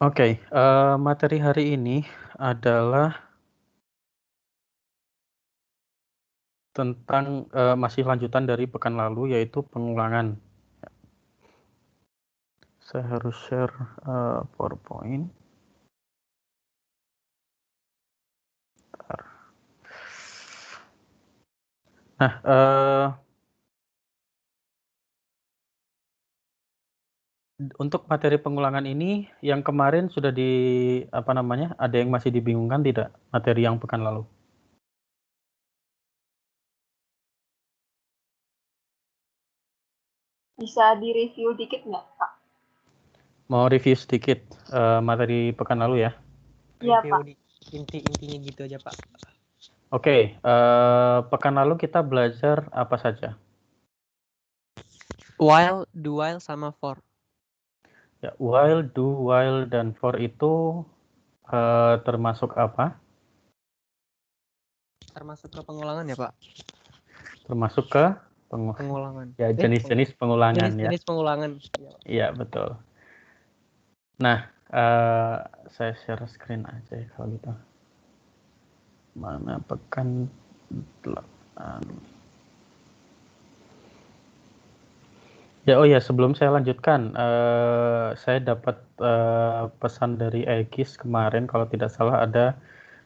Oke, materi hari ini adalah tentang masih lanjutan dari pekan lalu, yaitu pengulangan. Saya harus share PowerPoint. Bentar. Nah, untuk materi pengulangan ini, yang kemarin sudah ada yang masih dibingungkan tidak materi yang pekan lalu? Bisa direview dikit nggak, Pak? Mau review sedikit materi pekan lalu ya? Iya, Review Pak. di intinya gitu aja, Pak. Oke, pekan lalu kita belajar apa saja? While, do while, sama for. Ya, while, do, while, dan for itu termasuk apa? Termasuk ke pengulangan ya, Pak? Termasuk ke Pengulangan. ya jenis-jenis pengulangan ya. Jenis pengulangan. Iya, betul. Nah, saya share screen aja ya kalau gitu. Mana pekan 8. Ya, oh ya, sebelum saya lanjutkan, saya dapat pesan dari Egis kemarin, kalau tidak salah ada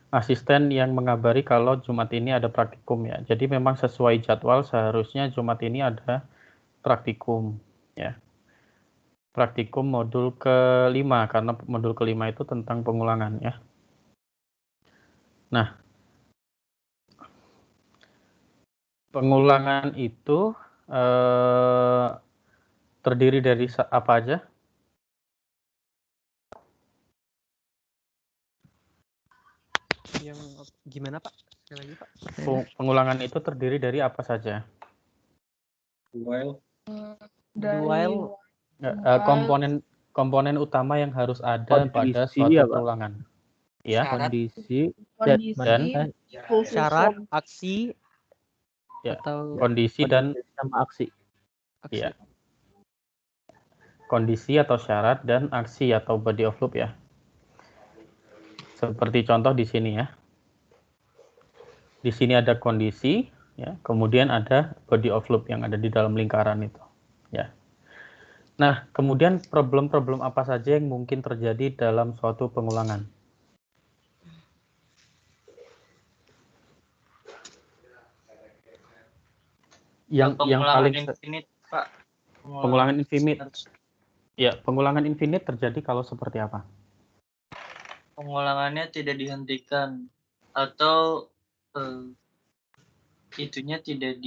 asisten yang mengabari kalau Jumat ini ada praktikum ya. Jadi memang sesuai jadwal seharusnya Jumat ini ada praktikum ya. Praktikum modul ke-5 karena modul ke-5 itu tentang pengulangan ya. Nah, pengulangan itu terdiri dari apa aja? Yang gimana, Pak? Sekali lagi, Pak. Pengulangan itu terdiri dari apa saja? While Komponen utama yang harus ada pada kondisi suatu ya, Pak. pengulangan. Ya. Kondisi Dan syarat, aksi, ya, atau kondisi dan sama aksi. ya. Kondisi atau syarat dan aksi atau body of loop ya. Seperti contoh di sini ya. Di sini ada kondisi ya, kemudian ada body of loop yang ada di dalam lingkaran itu ya. Nah, kemudian problem-problem apa saja yang mungkin terjadi dalam suatu pengulangan? Yang paling infinite, Pak. Pengulangan infinite. Ya, pengulangan infinite terjadi kalau seperti apa? Pengulangannya tidak dihentikan atau itunya tidak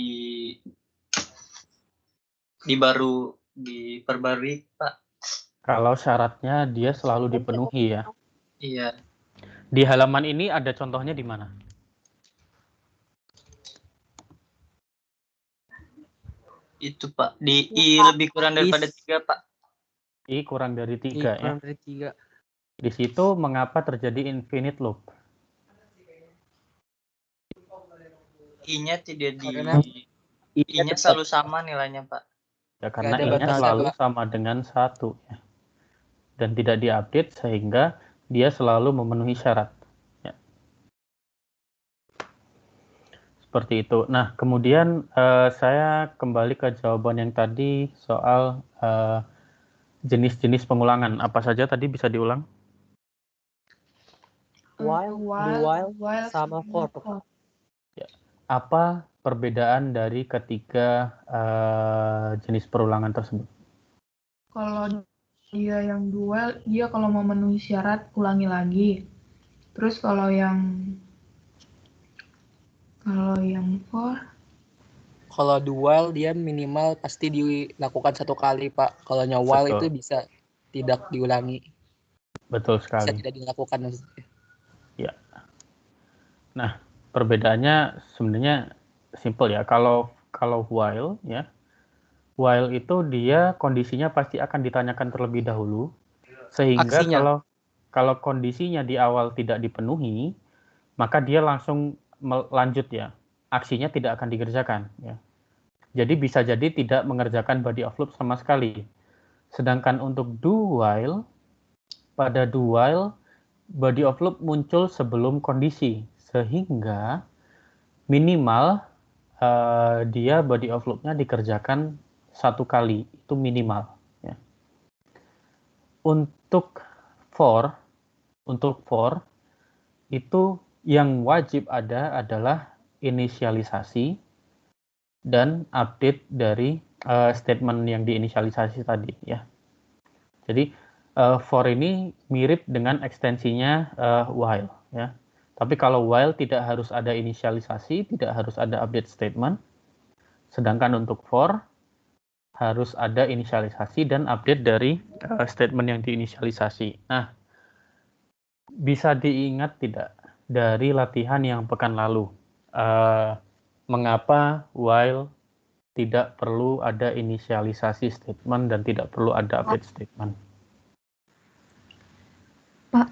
diperbarui, Pak. Kalau syaratnya dia selalu dipenuhi ya. Iya. Di halaman ini ada contohnya di mana? Itu, Pak. Di I lebih kurang daripada 3, Pak. I kurang dari 3 ya. kurang dari 3. Di situ mengapa terjadi infinite loop? I-nya tidak Karena I-nya selalu sama nilainya, Pak. Ya, karena ada I-nya batasnya, selalu Pak. sama dengan 1 ya. Dan tidak diupdate sehingga dia selalu memenuhi syarat. Ya. Seperti itu. Nah, kemudian saya kembali ke jawaban yang tadi soal jenis-jenis pengulangan. Apa saja tadi bisa diulang? While, sama for. Ya. Apa perbedaan dari ketiga jenis perulangan tersebut? Kalau dia yang dual, dia kalau memenuhi syarat ulangi lagi. Terus kalau yang for, Kalau dual dia minimal pasti dilakukan 1 kali, Pak. Kalau while itu bisa tidak diulangi. Betul sekali. Bisa tidak dilakukan maksudnya. Ya. Nah, perbedaannya sebenarnya simple ya. Kalau while ya, while itu dia kondisinya pasti akan ditanyakan terlebih dahulu, sehingga Aksinya. kalau kondisinya di awal tidak dipenuhi, maka dia langsung lanjut ya. Aksinya tidak akan dikerjakan ya. Jadi bisa jadi tidak mengerjakan body of loop sama sekali. Sedangkan untuk do while, pada do while body of loop muncul sebelum kondisi, sehingga minimal dia body of loop-nya dikerjakan 1 kali, itu minimal. Ya. Untuk for itu yang wajib ada adalah inisialisasi dan update dari statement yang diinisialisasi tadi, ya. Jadi for ini mirip dengan ekstensinya while, ya. Tapi kalau while tidak harus ada inisialisasi, tidak harus ada update statement. Sedangkan untuk for harus ada inisialisasi dan update dari statement yang diinisialisasi. Nah, bisa diingat tidak dari latihan yang pekan lalu, mengapa while tidak perlu ada inisialisasi statement dan tidak perlu ada update statement? Pak,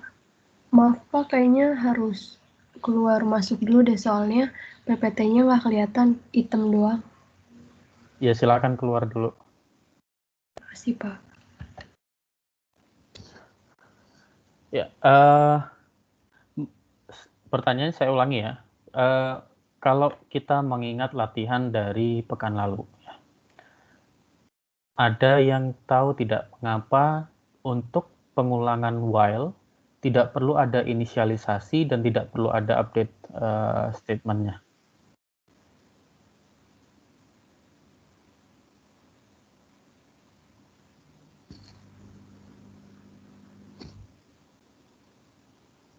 maaf Pak, kayaknya harus keluar masuk dulu deh, soalnya PPT-nya nggak kelihatan, hitam doang. Ya, silakan keluar dulu. Terima kasih Pak. Ya, pertanyaan saya ulangi ya. Kalau kita mengingat latihan dari pekan lalu, ya, ada yang tahu tidak mengapa untuk pengulangan while tidak perlu ada inisialisasi dan tidak perlu ada update statement-nya?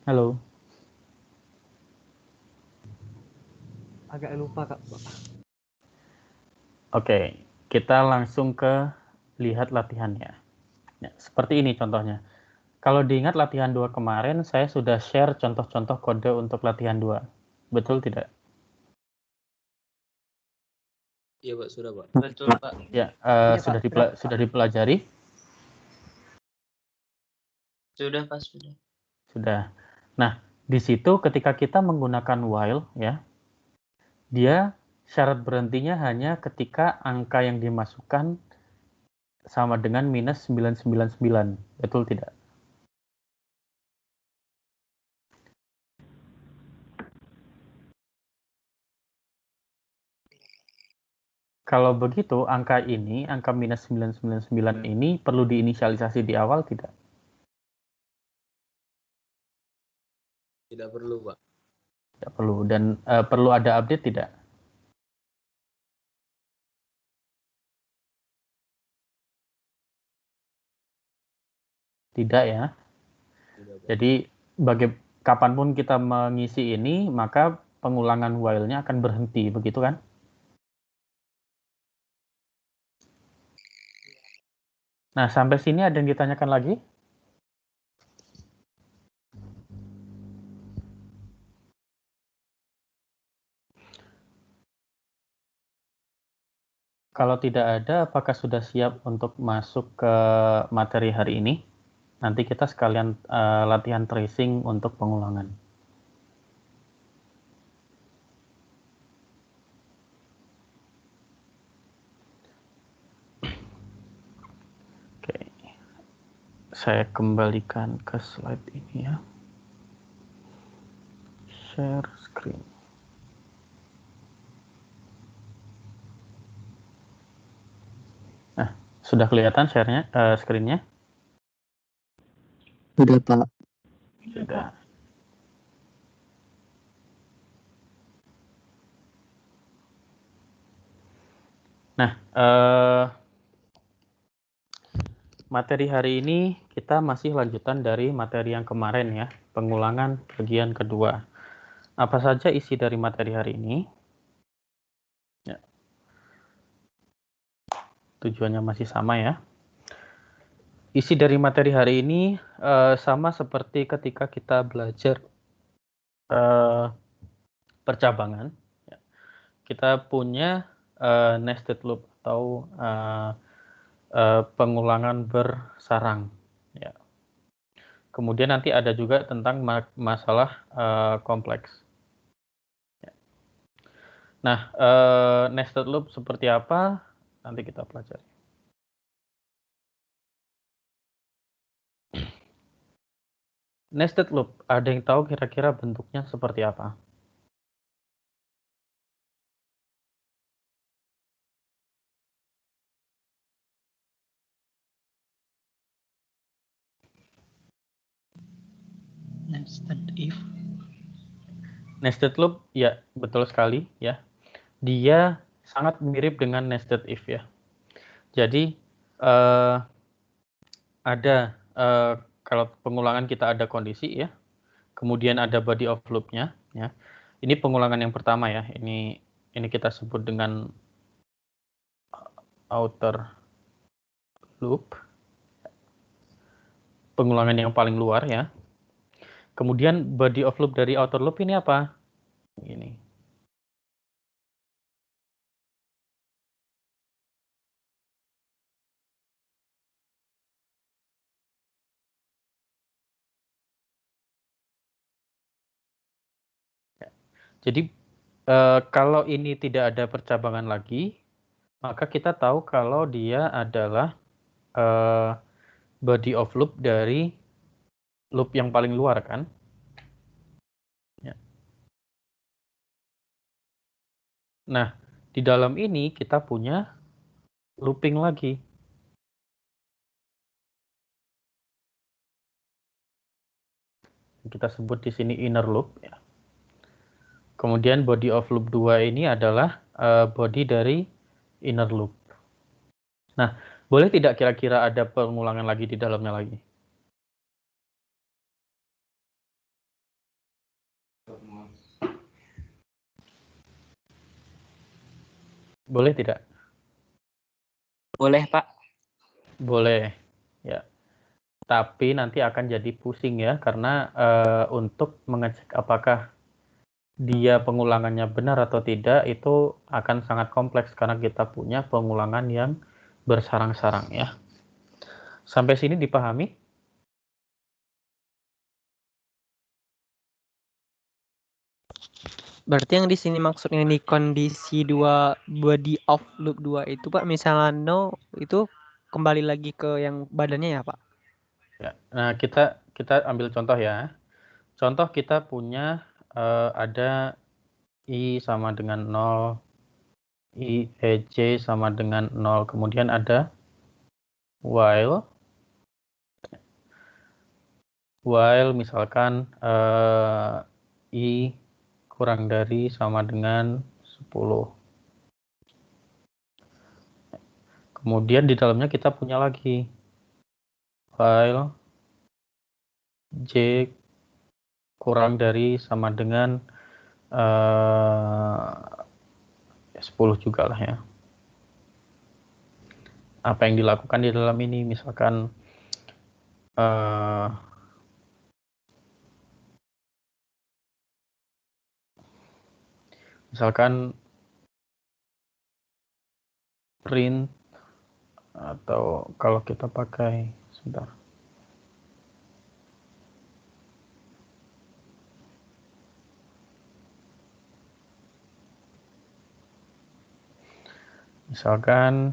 Halo? Agak lupa Kak. Oke, kita langsung ke lihat latihannya. Ya, seperti ini contohnya. Kalau diingat latihan 2 kemarin, saya sudah share contoh-contoh kode untuk latihan 2. Betul tidak? Iya Pak, sudah Pak. Betul Pak. Ya, Iya, sudah, Pak. sudah dipelajari? Sudah Pak, sudah. Sudah. Nah, di situ ketika kita menggunakan while, ya, dia syarat berhentinya hanya ketika angka yang dimasukkan sama dengan minus 999. Betul tidak? Kalau begitu, angka ini, angka minus 999 ini perlu diinisialisasi di awal tidak? Tidak perlu Pak. Tidak perlu. Dan perlu ada update tidak? Tidak ya. Tidak, Pak. Jadi kapanpun kita mengisi ini, maka pengulangan while-nya akan berhenti, begitu kan? Nah, sampai sini ada yang ditanyakan lagi? Kalau tidak ada, apakah sudah siap untuk masuk ke materi hari ini? Nanti kita sekalian latihan tracing untuk pengulangan. Oke, saya kembalikan ke slide ini ya. Share screen. Nah, sudah kelihatan share-nya, screen-nya? Sudah Pak. Sudah. Nah, materi hari ini kita masih lanjutan dari materi yang kemarin ya, pengulangan bagian kedua. Apa saja isi dari materi hari ini? Ya. Tujuannya masih sama ya. Isi dari materi hari ini sama seperti ketika kita belajar percabangan. Ya. Kita punya nested loop atau pengulangan bersarang. Ya. Kemudian nanti ada juga tentang masalah kompleks. Ya. Nah, nested loop seperti apa? Nanti kita pelajari. Nested loop, ada yang tahu kira-kira bentuknya seperti apa? Nested if. Nested loop, ya betul sekali ya. Dia sangat mirip dengan nested if ya. Jadi ada kalau pengulangan kita ada kondisi ya, kemudian ada body of loop-nya ya. Ini pengulangan yang pertama ya. Ini kita sebut dengan outer loop. Pengulangan yang paling luar ya. Kemudian body of loop dari outer loop ini apa? Ini. Jadi kalau ini tidak ada percabangan lagi, maka kita tahu kalau dia adalah body of loop dari loop yang paling luar kan. Ya. Nah, di dalam ini kita punya looping lagi. Kita sebut di sini inner loop. Ya. Kemudian body of loop 2 ini adalah body dari inner loop. Nah, boleh tidak kira-kira ada pengulangan lagi di dalamnya lagi? Boleh tidak? Boleh, Pak. Boleh. Ya. Tapi nanti akan jadi pusing ya, karena untuk mengecek apakah dia pengulangannya benar atau tidak, itu akan sangat kompleks karena kita punya pengulangan yang bersarang-sarang ya. Sampai sini dipahami? Berarti yang di sini maksudnya di kondisi 2 body of loop 2 itu Pak, misalnya no itu kembali lagi ke yang badannya ya Pak? Ya. Nah, kita ambil contoh ya. Contoh kita punya ada I sama dengan 0, J sama dengan 0, kemudian ada while misalkan I kurang dari sama dengan 10. Kemudian di dalamnya kita punya lagi while J kurang dari sama dengan 10 juga lah ya. Apa yang dilakukan di dalam ini, misalkan print, atau kalau kita pakai sebentar. Misalkan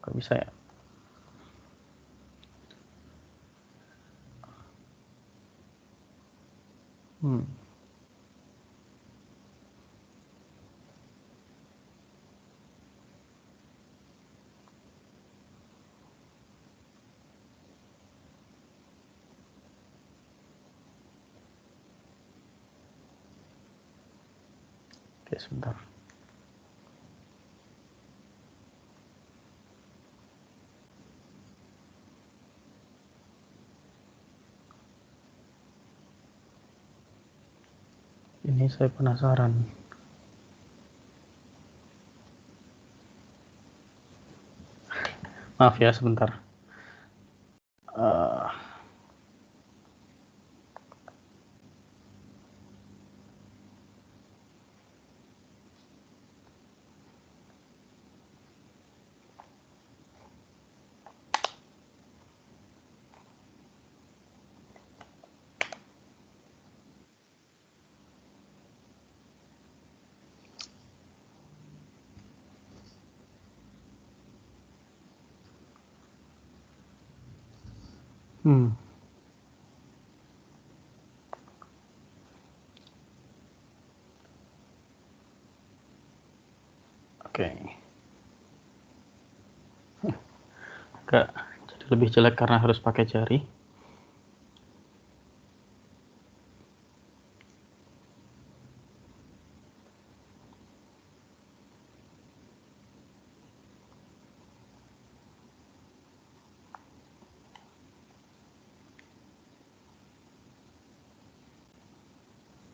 kok bisa ya? Oke, sebentar. Ini saya penasaran. Maaf ya, sebentar. Hmm. Oke. Agak jadi lebih jelek karena harus pakai jari.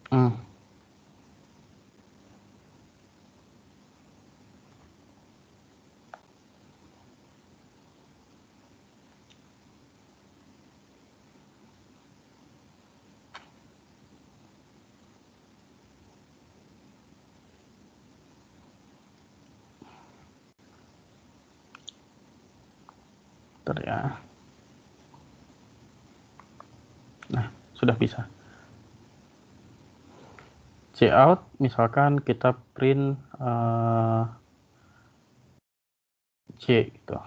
Hmm. Bentar ya. Nah, sudah bisa. C out, misalkan kita print C gitu.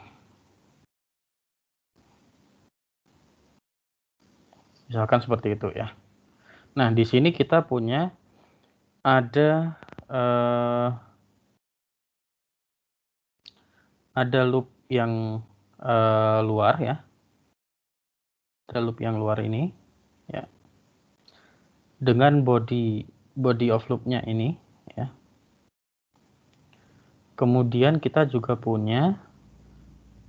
Misalkan seperti itu ya. Nah, di sini kita punya ada loop yang luar ya. Ada loop yang luar ini ya. Dengan body of loop-nya ini ya. Kemudian kita juga punya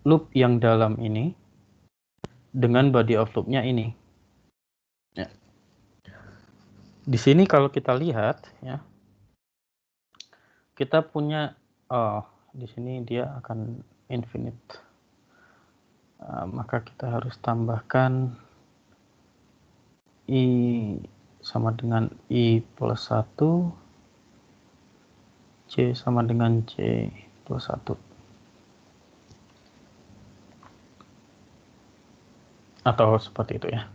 loop yang dalam ini dengan body of loop-nya ini. Ya. Di sini kalau kita lihat ya, kita punya di sini dia akan infinite. Maka kita harus tambahkan I sama dengan I plus 1, C sama dengan C plus 1. Atau seperti itu ya.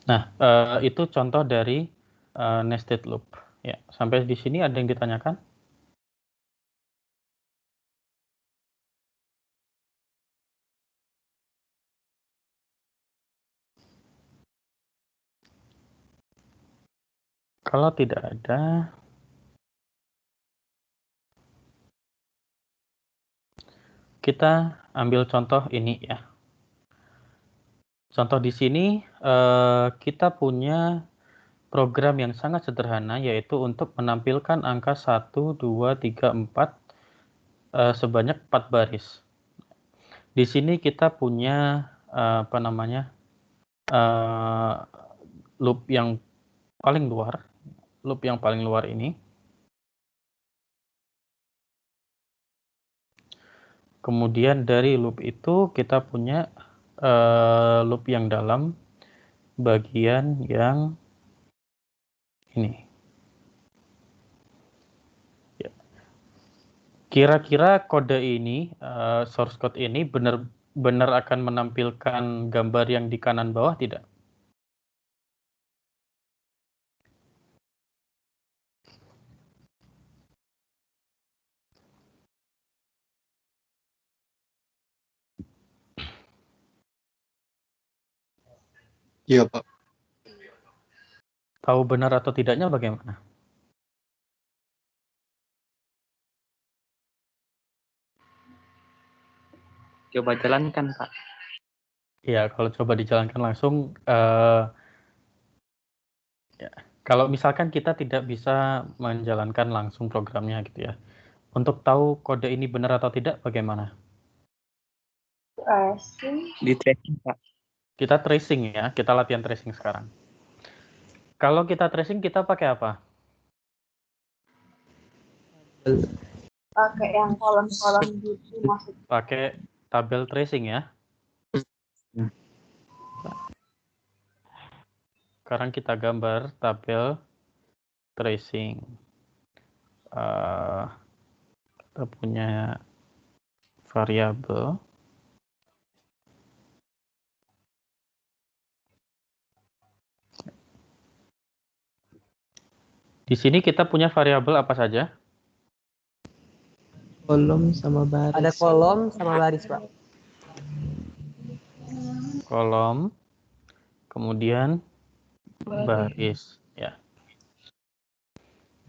Nah, itu contoh dari nested loop. Ya, sampai di sini ada yang ditanyakan? Kalau tidak ada, kita ambil contoh ini ya. Contoh di sini kita punya program yang sangat sederhana, yaitu untuk menampilkan angka 1, 2, 3, 4 sebanyak 4 baris. Di sini kita punya loop yang paling luar. Loop yang paling luar ini. Kemudian dari loop itu kita punya loop yang dalam bagian yang ini. Ya. Kira-kira kode ini, source code ini benar akan menampilkan gambar yang di kanan bawah tidak? Iya, Pak. Tahu benar atau tidaknya bagaimana? Coba jalankan, Pak. Ya, kalau coba dijalankan langsung, ya. Kalau misalkan kita tidak bisa menjalankan langsung programnya gitu ya, untuk tahu kode ini benar atau tidak bagaimana? Tracing. Di tracing, Pak. Kita tracing ya, kita latihan tracing sekarang. Kalau kita tracing kita pakai apa? Pakai yang kolom-kolom gitu maksudnya. Pakai tabel tracing ya. Sekarang kita gambar tabel tracing. Kita punya variabel. Di sini kita punya variabel apa saja? Kolom sama baris. Ada kolom sama baris, Pak. Kolom, kemudian baris, ya.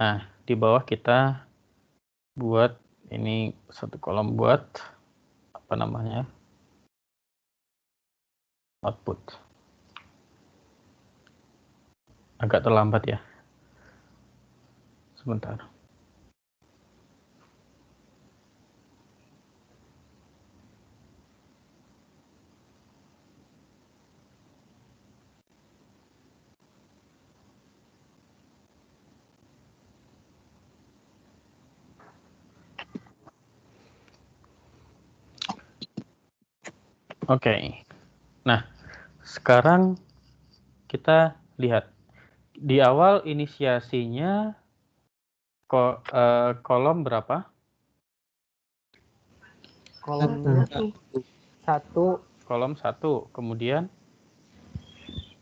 Nah, di bawah kita buat ini satu kolom buat apa namanya? Output. Agak terlambat ya. Sebentar. Oke. Nah, sekarang kita lihat di awal inisiasinya kolom berapa? Kolomnya satu. Kolom 1. Kemudian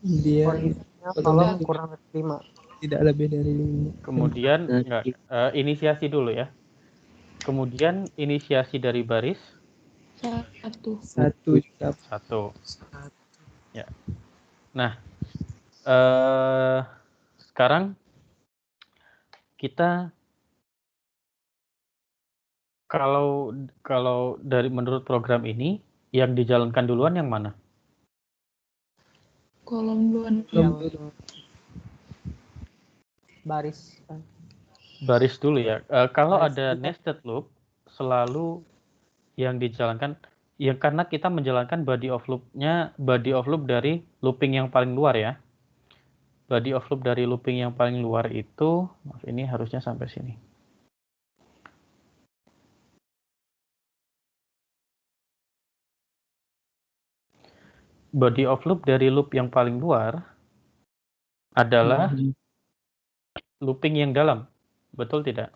Dia Kondisinya kolom kurang dari 5. tidak lebih dari 5. Kemudian enggak, inisiasi dulu ya. Kemudian inisiasi dari baris 1. 1 juga. 1. Ya. Nah, sekarang kita kalau dari menurut program ini yang dijalankan duluan yang mana? Kolom duluan. Yang baris. Baris dulu ya. Kalau Baris ada dulu. nested loop, selalu yang dijalankan ya karena kita menjalankan body of loop dari looping yang paling luar ya. Body of loop dari looping yang paling luar itu, maaf ini harusnya sampai sini. Body of loop dari loop yang paling luar adalah looping yang dalam. Betul tidak?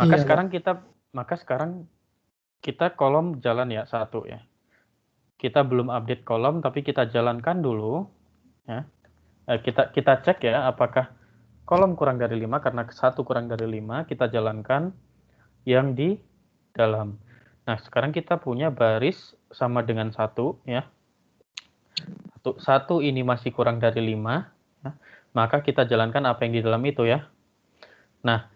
Maka sekarang kita kolom jalan ya 1 ya. Kita belum update kolom tapi kita jalankan dulu ya. Kita cek ya apakah kolom kurang dari 5 karena 1 kurang dari 5 kita jalankan yang di dalam. Nah, sekarang kita punya baris sama dengan 1 ya. 1 ini masih kurang dari 5 ya. Maka kita jalankan apa yang di dalam itu ya. Nah,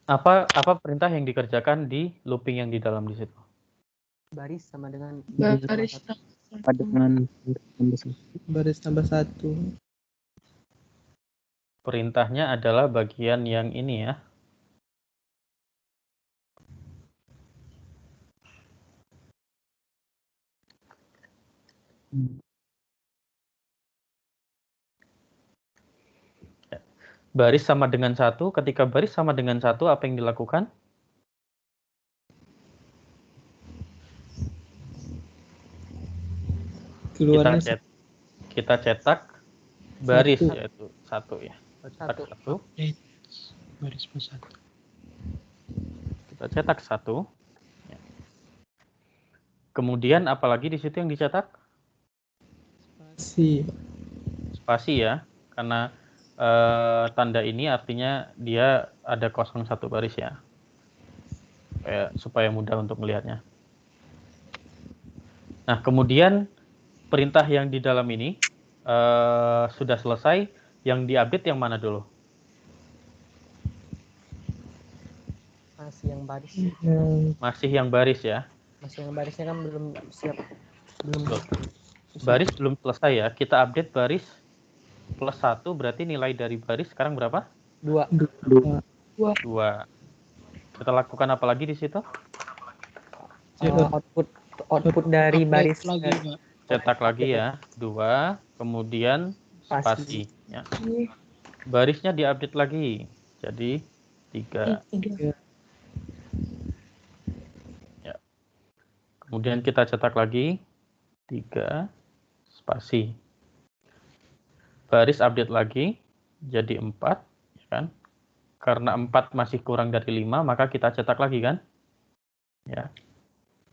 apa perintah yang dikerjakan di looping yang di dalam di situ? Baris sama dengan Baris tambah 1. Perintahnya adalah bagian yang ini ya. Baris sama dengan 1, ketika baris sama dengan 1 apa yang dilakukan? Kita cetak baris yaitu 1 ya. Cetak 1. Baris plus 1. Kita cetak 1. Kemudian apalagi di situ yang dicetak? Spasi ya, karena tanda ini artinya dia ada kosong 1 baris ya, supaya mudah untuk melihatnya. Nah, kemudian perintah yang di dalam ini sudah selesai, yang diupdate yang mana dulu? Masih yang baris. Masih yang baris ya. Masih yang barisnya kan belum siap. Baris belum selesai ya. Kita update baris plus 1 berarti nilai dari baris sekarang berapa? 2. Kita lakukan apa lagi di situ? Output dari baris lagi, cetak lagi ya 2, kemudian spasi ya. Barisnya diupdate lagi jadi 3 ya. Kemudian kita cetak lagi 3 spasi, baris update lagi jadi 4 ya kan, karena 4 masih kurang dari 5 maka kita cetak lagi kan ya.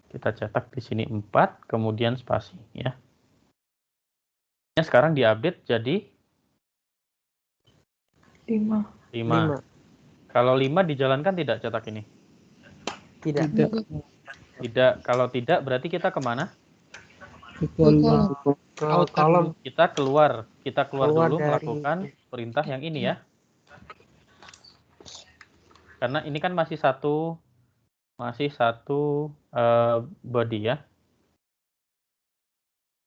Kita cetak di sini 4, kemudian spasi ya. Sekarang diupdate jadi 5. 5. Kalau 5 dijalankan tidak cetak ini? Tidak. Tidak. Kalau tidak berarti kita kemana? Ke kolom. Ke kolom. Kita keluar Keluar dulu dari- melakukan perintah yang ini ya. Karena ini kan masih satu body ya.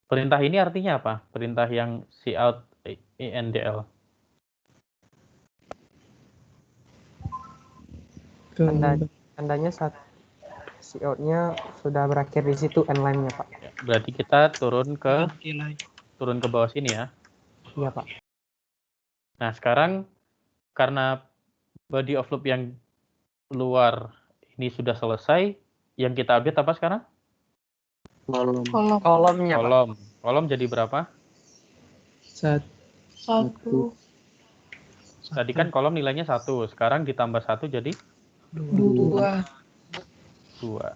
Perintah ini artinya apa? Perintah yang cout indl. Tandanya saat cout-nya sudah berakhir di situ end-line-nya, Pak. Ya, berarti kita turun ke bawah sini ya. Iya, Pak. Nah, sekarang karena body of loop yang luar ini sudah selesai, yang kita update apa sekarang? Kolomnya, Pak. Kolom jadi berapa? 1. Tadi kan kolom nilainya 1, sekarang ditambah 1 jadi 2. 2.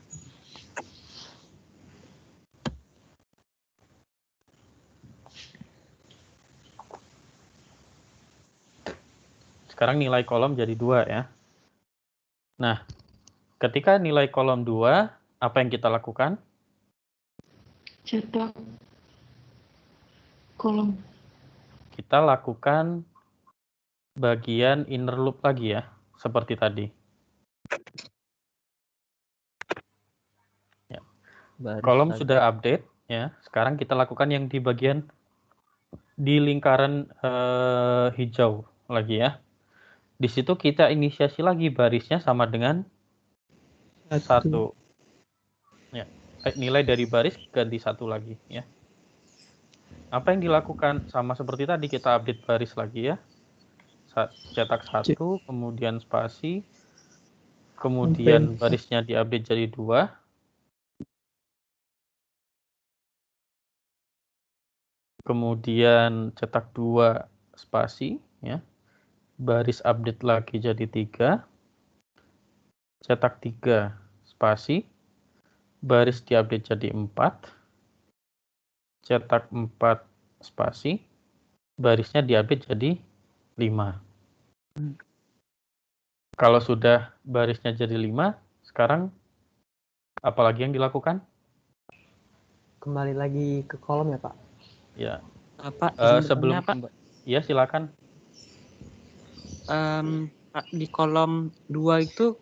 Sekarang nilai kolom jadi 2 ya. Nah, ketika nilai kolom 2, apa yang kita lakukan? Cetak kolom. Kita lakukan bagian inner loop lagi ya, seperti tadi. Ya. Kolom sudah update ya. Sekarang kita lakukan yang di bagian di lingkaran hijau lagi ya. Di situ kita inisiasi lagi barisnya sama dengan 1. Ya. Nilai dari baris ganti 1 lagi ya. Apa yang dilakukan sama seperti tadi, kita update baris lagi ya. Cetak 1, kemudian spasi, kemudian barisnya diupdate jadi 2. Kemudian cetak 2 spasi ya. Baris update lagi jadi 3. Cetak 3 spasi. Baris diupdate jadi 4. Cetak 4 spasi. Barisnya diupdate jadi 5. Kalau sudah barisnya jadi 5, sekarang apalagi yang dilakukan? Kembali lagi ke kolom ya, Pak. Ya. Pak, Sebelum Pak. Ya, silakan. Pak, di kolom 2 itu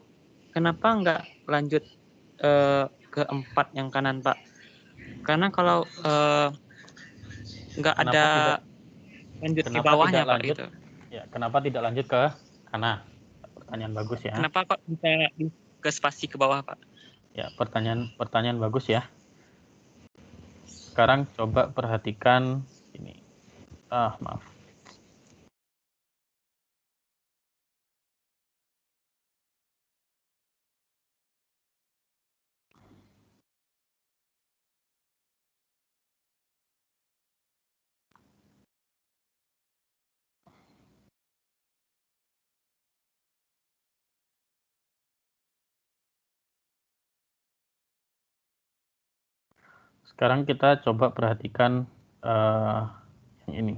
kenapa nggak lanjut ke 4 yang kanan, Pak? Karena kalau nggak ada lanjut ke bawahnya, Pak, gitu. Ya, kenapa tidak lanjut ke kanan? Pertanyaan bagus ya. Kenapa kok bisa ke spasi ke bawah, Pak? Ya, pertanyaan bagus ya. Sekarang coba perhatikan ini. Maaf. Sekarang kita coba perhatikan yang ini.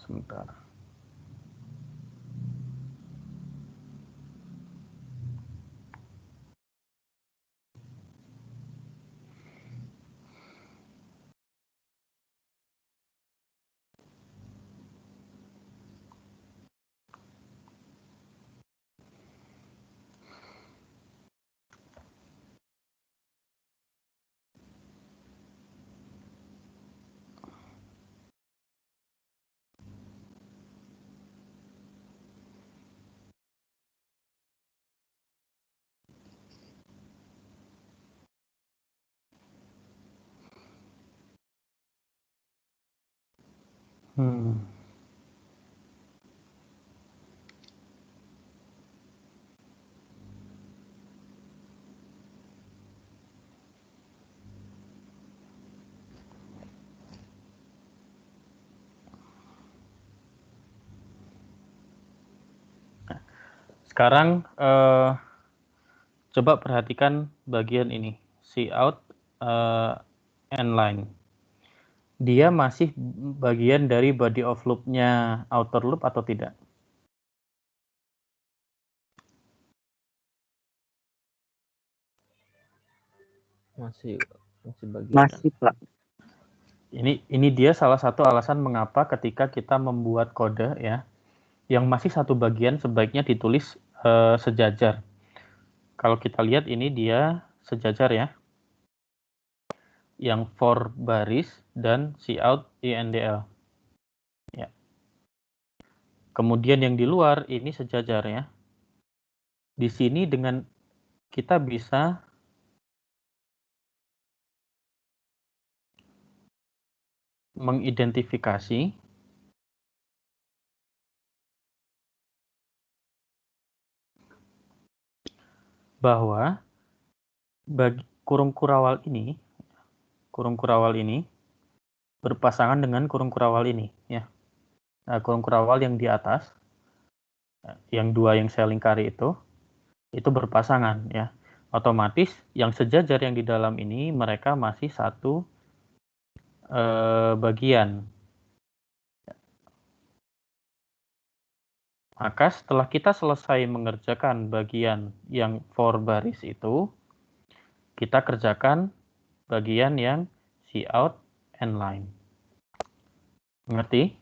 Sebentar. Sekarang coba perhatikan bagian ini, cout endline. Dia masih bagian dari body of loop-nya outer loop atau tidak? Masih bagian. Masih, Pak. Ini dia salah satu alasan mengapa ketika kita membuat kode ya, yang masih satu bagian sebaiknya ditulis sejajar. Kalau kita lihat ini dia sejajar ya, yang for baris dan cout indl. Ya. Kemudian yang di luar ini sejajar ya. Di sini dengan kita bisa mengidentifikasi bahwa bagi kurung kurawal ini berpasangan dengan kurung kurawal ini ya. Nah, kurung kurawal yang di atas, yang dua yang saya lingkari itu berpasangan ya. Otomatis yang sejajar yang di dalam ini mereka masih satu bagian. Maka setelah kita selesai mengerjakan bagian yang for baris itu, kita kerjakan bagian yang cout endline. Mengerti?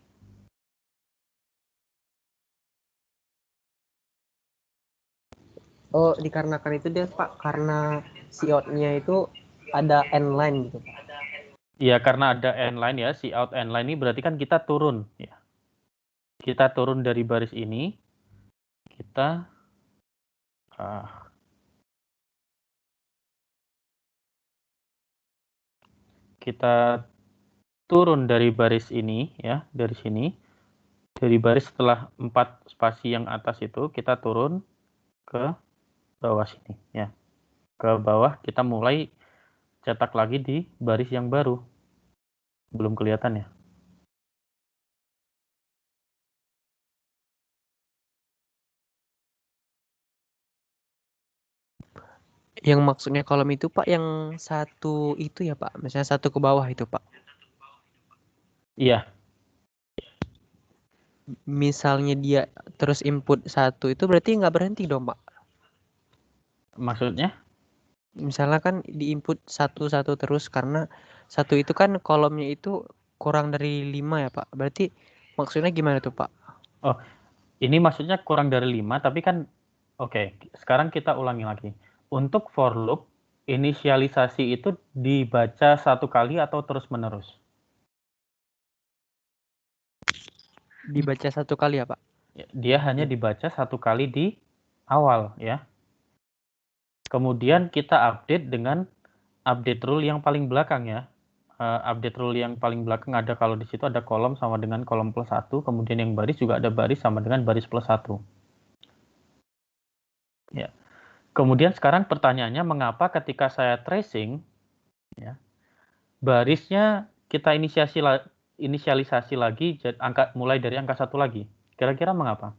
Oh, dikarenakan itu dia Pak, karena cout-nya itu ada endline gitu Pak. Iya, karena ada endline ya, cout endline ini berarti kan kita turun ya. Kita turun dari baris ini, kita turun dari baris ini ya, dari sini. Dari baris setelah 4 spasi yang atas itu kita turun ke bawah sini ya. Ke bawah kita mulai cetak lagi di baris yang baru. Belum kelihatan ya. Yang maksudnya kolom itu Pak, yang satu itu ya Pak, misalnya satu ke bawah itu Pak. Iya. Misalnya dia terus input satu itu berarti nggak berhenti dong Pak. Maksudnya? Misalnya kan di input satu terus, karena satu itu kan kolomnya itu kurang dari 5 ya Pak. Berarti maksudnya gimana tuh Pak? Oh, ini maksudnya kurang dari 5, tapi kan oke, sekarang kita ulangi lagi. Untuk for loop, inisialisasi itu dibaca satu kali atau terus-menerus? Dibaca satu kali ya Pak? Dia hanya dibaca satu kali di awal ya. Kemudian kita update dengan update rule yang paling belakang ya. Update rule yang paling belakang ada kalau di situ ada kolom sama dengan kolom plus 1, kemudian yang baris juga ada baris sama dengan baris plus 1. Ya. Kemudian sekarang pertanyaannya, mengapa ketika saya tracing ya, barisnya kita inisialisasi lagi mulai dari angka 1 lagi. Kira-kira mengapa?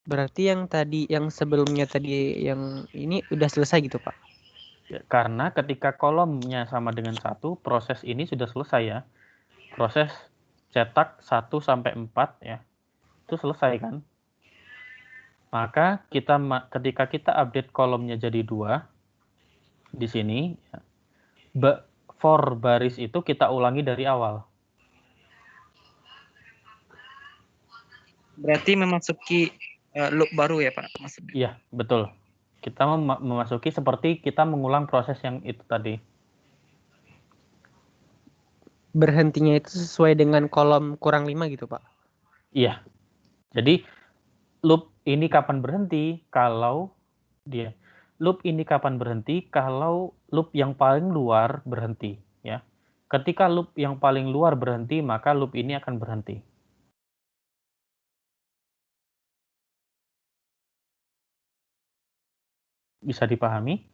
Berarti yang tadi, yang sebelumnya tadi, yang ini udah selesai gitu Pak? Ya, karena ketika kolomnya sama dengan 1, proses ini sudah selesai ya. Proses cetak 1 sampai 4 ya, itu selesai kan. Maka ketika kita update kolomnya jadi 2 di sini, for baris itu kita ulangi dari awal. Berarti memasuki loop baru ya Pak maksudnya? Iya, betul. Kita memasuki seperti kita mengulang proses yang itu tadi. Berhentinya itu sesuai dengan kolom kurang 5 gitu Pak? Iya. Jadi loop ini kapan berhenti? Loop ini kapan berhenti? Kalau loop yang paling luar berhenti ya. Ketika loop yang paling luar berhenti, maka loop ini akan berhenti. Bisa dipahami?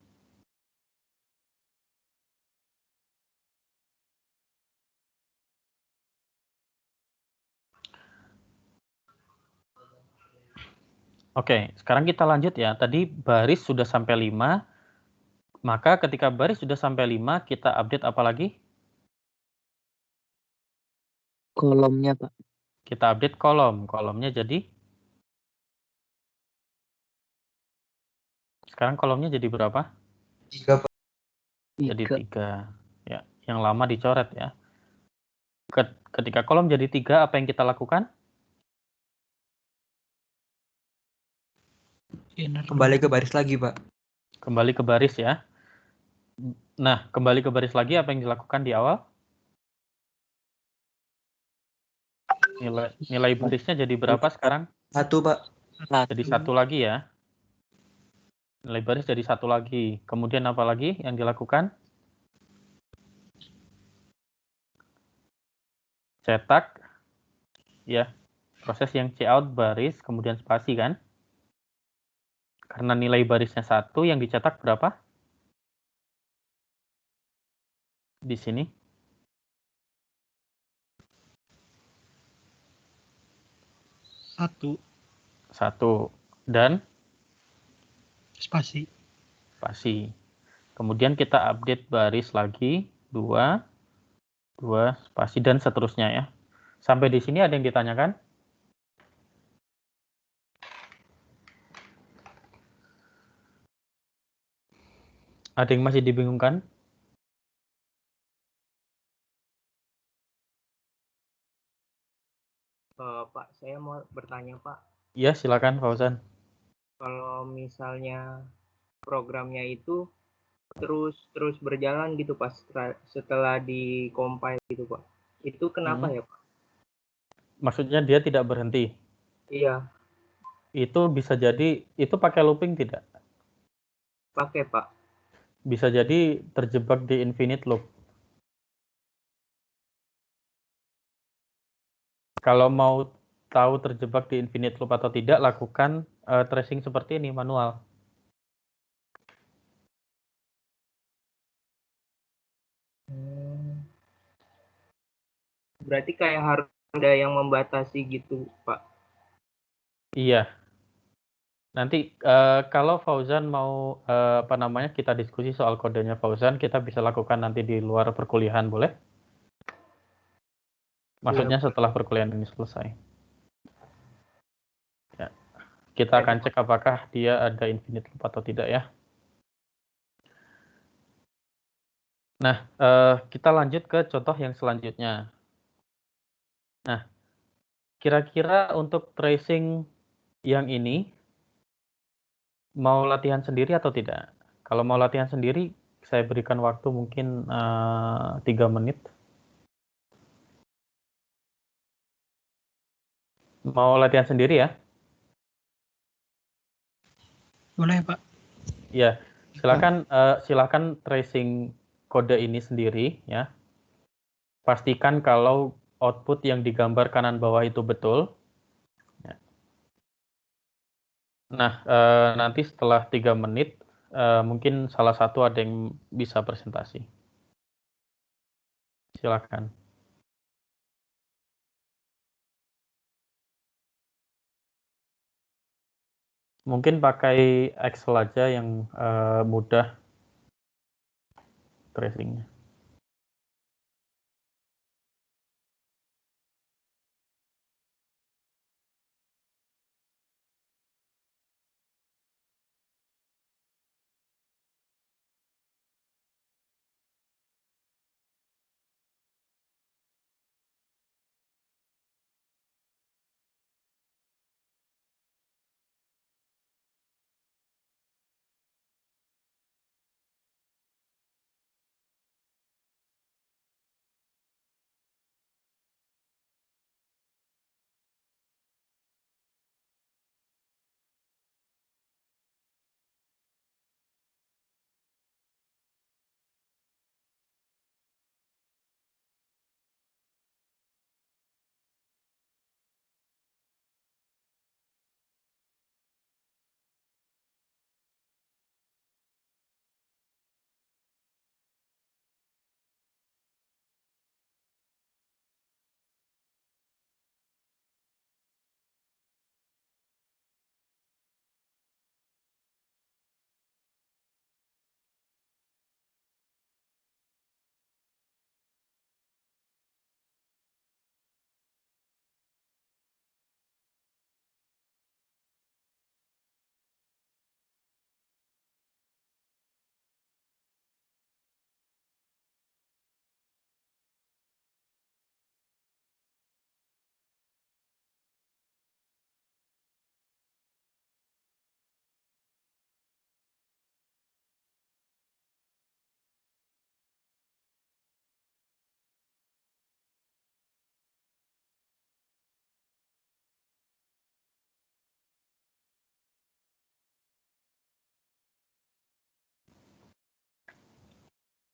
Oke, sekarang kita lanjut ya. Tadi baris sudah sampai 5, maka ketika baris sudah sampai 5, kita update apa lagi? Kolomnya, Pak. Kita update kolom. Kolomnya jadi? Sekarang kolomnya jadi berapa? 3, Pak. Jadi 3. Ya, yang lama dicoret ya. Ketika kolom jadi 3, apa yang kita lakukan? Kembali ke baris lagi, Pak. Kembali ke baris ya. Nah, kembali ke baris lagi, apa yang dilakukan di awal? Nilai barisnya jadi berapa sekarang? 1, Pak. Jadi 1 lagi ya. Nilai baris jadi 1 lagi. Kemudian apa lagi yang dilakukan? Cetak. Ya, proses yang cout baris, kemudian spasi kan? Karena nilai barisnya 1, yang dicetak berapa? Di sini. 1. 1. Dan? Spasi. Spasi. Kemudian kita update baris lagi. 2, spasi, dan seterusnya ya. Sampai di sini ada yang ditanyakan? Ada yang masih dibingungkan? Pak, saya mau bertanya, Pak. Iya, silakan Fauzan. Kalau misalnya programnya itu terus berjalan gitu Pak setelah di compile gitu Pak. Itu kenapa ya Pak? Maksudnya dia tidak berhenti? Iya. Itu bisa jadi, itu pakai looping tidak? Pakai Pak. Bisa jadi terjebak di infinite loop. Kalau mau tahu terjebak di infinite loop atau tidak, lakukan tracing seperti ini, manual. Berarti kayak harus ada yang membatasi gitu Pak. Iya. Nanti kalau Fauzan mau kita diskusi soal kodenya Fauzan, kita bisa lakukan nanti di luar perkuliahan, boleh? Maksudnya setelah perkuliahan ini selesai. Ya. Kita akan cek apakah dia ada infinite loop atau tidak ya. Nah, kita lanjut ke contoh yang selanjutnya. Nah, kira-kira untuk tracing yang ini, mau latihan sendiri atau tidak? Kalau mau latihan sendiri, saya berikan waktu mungkin 3 menit. Mau latihan sendiri ya? Boleh, Pak. Ya, silakan tracing kode ini sendiri ya. Pastikan kalau output yang digambar kanan bawah itu betul. Ya. Nah, nanti setelah 3 menit, mungkin salah satu ada yang bisa presentasi. Silakan. Mungkin pakai Excel aja yang mudah tracingnya.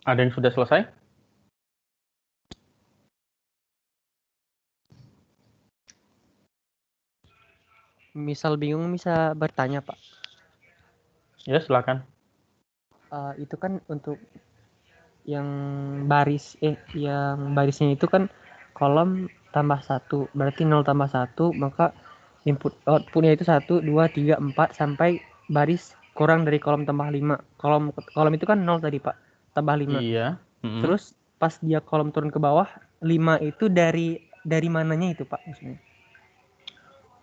Ada yang sudah selesai? Misal bingung bisa bertanya, Pak. Ya, silakan. Itu kan untuk yang barisnya itu kan kolom tambah 1, berarti 0 tambah 1, maka input outputnya itu 1, 2, 3, 4 sampai baris kurang dari kolom tambah 5. Kolom itu kan 0 tadi, Pak, tambah 5. Iya. Terus pas dia kolom turun ke bawah, 5 itu dari mananya itu, Pak, maksudnya?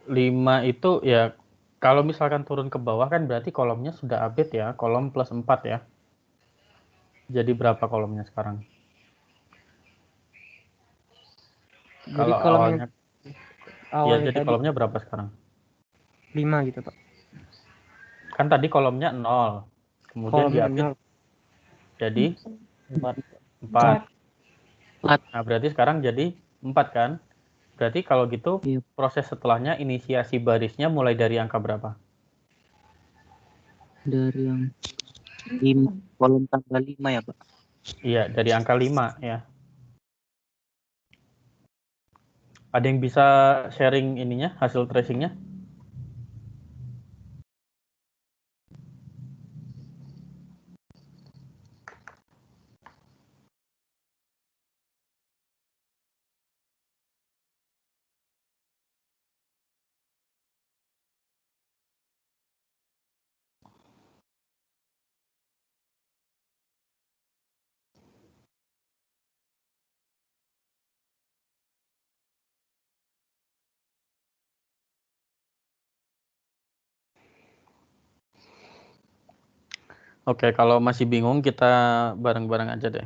5 itu ya, kalau misalkan turun ke bawah kan berarti kolomnya sudah update ya, kolom plus 4 ya. Jadi berapa kolomnya sekarang? Jadi Kalau kolomnya ya, jadi tadi kolomnya berapa sekarang? 5 gitu, Pak. Kan tadi kolomnya 0. Kemudian Kolomnya diupdate 0. jadi 4. Nah, berarti sekarang jadi 4 kan? Berarti kalau gitu proses setelahnya inisiasi barisnya mulai dari angka berapa? Dari yang 5, kolom tanggal 5 ya, Pak? Iya, dari angka 5 ya. Ada yang bisa sharing ininya, hasil tracingnya? Oke, kalau masih bingung kita bareng-bareng aja deh.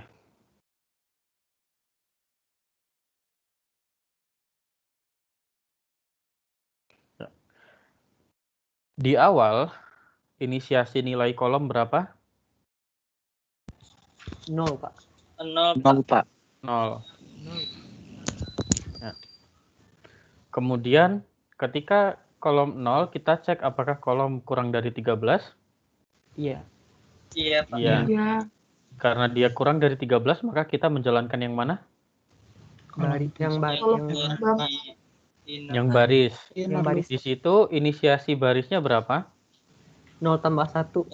Di awal, inisiasi nilai kolom berapa? 0, Pak. 0, Pak. 0. Ya. Kemudian ketika kolom 0, kita cek apakah kolom kurang dari 13? Iya. Iya, Pak. Iya. Iya. Karena dia kurang dari 13, maka kita menjalankan yang mana? Yang baris. Di situ inisiasi barisnya berapa? 0 tambah 1.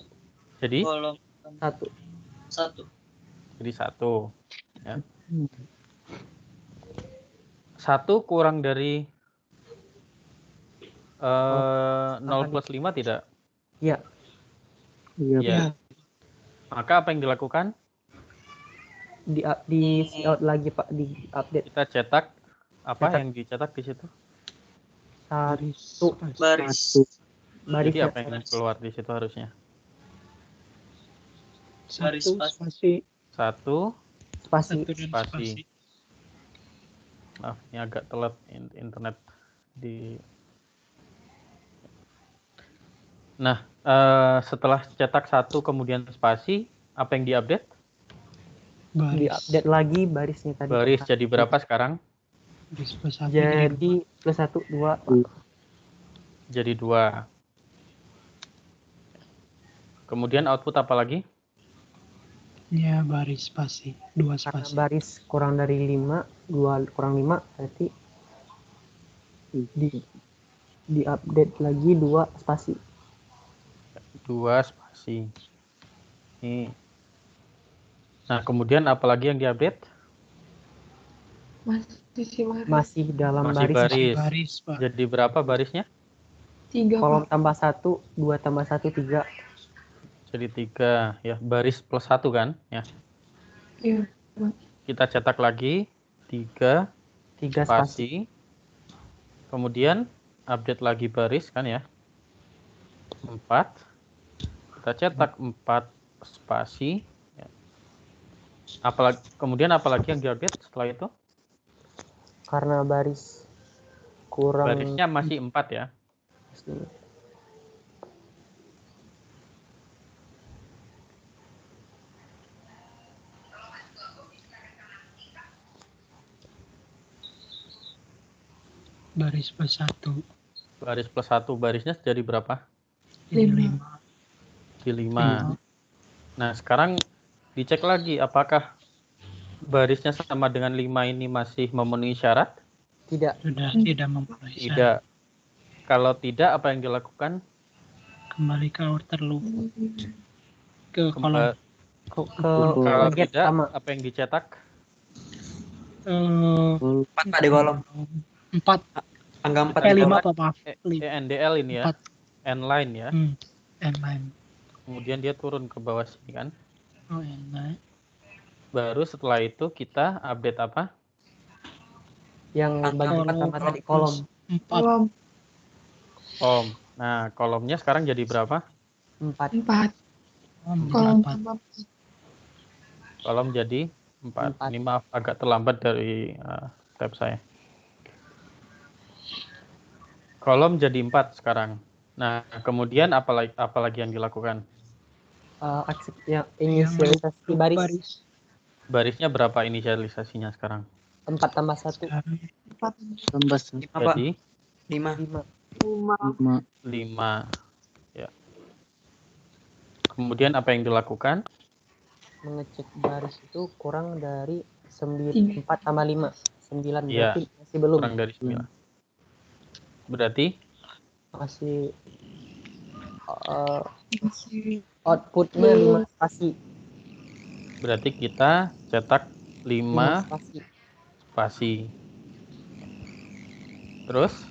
Jadi? Kolom 1. Jadi 1. Ya. 1 kurang dari 0 plus 5 tidak? Iya. Iya. Maka apa yang dilakukan? Di out lagi, Pak, di update. Kita cetak apa yang dicetak di situ? 1 baris. Jadi apa yang keluar di situ harusnya? Baris spasi. 1 spasi. Maaf, ini agak telat internet di. Nah, setelah cetak 1 kemudian spasi, apa yang diupdate? Di-update lagi barisnya tadi. Baris jadi berapa sekarang? Jadi plus 1, 2. Jadi 2. Kemudian output apa lagi? Ya, baris spasi. 2 spasi. Karena baris kurang dari 5, 2 kurang 5, berarti di-update lagi 2 spasi. 2 spasi. Ini. Nah, kemudian apa lagi yang diupdate? Masih dalam baris. Pak. Jadi berapa barisnya? 3, kolom tambah 1, 2 tambah 1, 3. Jadi 3 ya, baris plus 1 kan ya. Iya. Kita cetak lagi 3 spasi. Kemudian update lagi baris kan ya. 4. Kita cetak 4 spasi ya. Kemudian apalagi yang diupdate setelah itu? Karena baris kurang. Barisnya masih 4 ya. Baris plus 1. Baris plus 1, barisnya jadi berapa? 5. Di 5. Nah, sekarang Dicek lagi apakah barisnya sama dengan 5 ini masih memenuhi syarat? Tidak. Sudah tidak memenuhi syarat. Tidak. Kalau tidak, apa yang dilakukan? Kembali ke outer loop. Ke kolom. Kalau get tidak, sama. apa yang dicetak? 4 Pak di kolom. 4. Angka 4 5 di kolom. apa maaf? NDL ini ya. 4. N-line ya. N-line. Kemudian dia turun ke bawah sini kan. Oh, N-line. Baru setelah itu kita update apa? Yang bagian pertama tadi kolom. 4. Kolom. Nah, kolomnya sekarang jadi berapa? 4. Kolom. Kolom jadi 4. Ini maaf agak terlambat dari tab saya. Kolom jadi 4 sekarang. Nah, kemudian apa lagi yang dilakukan? Yang inisialisasi baris. Barisnya berapa inisialisasinya sekarang? 4 tambah 1. 4 Jadi 5. 5. Ya. Kemudian apa yang dilakukan? Mengecek baris itu kurang dari 4 tambah 5. 9 Iya, berarti masih belum. kurang dari 9. Berarti masih outputnya 5 spasi. Berarti kita cetak 5 spasi. Terus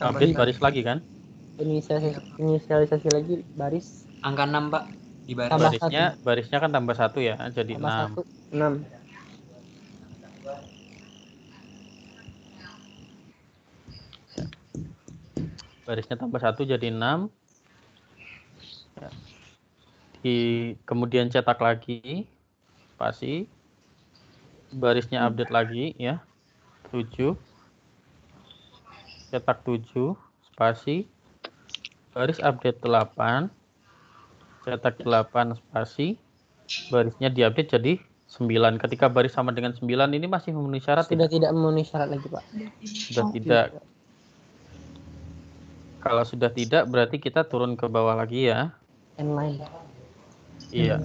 update baris lagi kan? Inisialisasi lagi baris. Angka 6 Pak di baris. Barisnya kan tambah 1 ya, jadi 6. 6. Barisnya tambah 1 jadi 6. Ya. Kemudian cetak lagi spasi. Barisnya update lagi ya. 7. Cetak 7 spasi. Baris update 8. Cetak 8 spasi. Barisnya diupdate jadi 9. Ketika baris sama dengan 9 ini masih memenuhi syarat? Sudah tidak memenuhi syarat lagi, Pak. Sudah tidak. Kalau sudah tidak, berarti kita turun ke bawah lagi ya. N-line. Iya.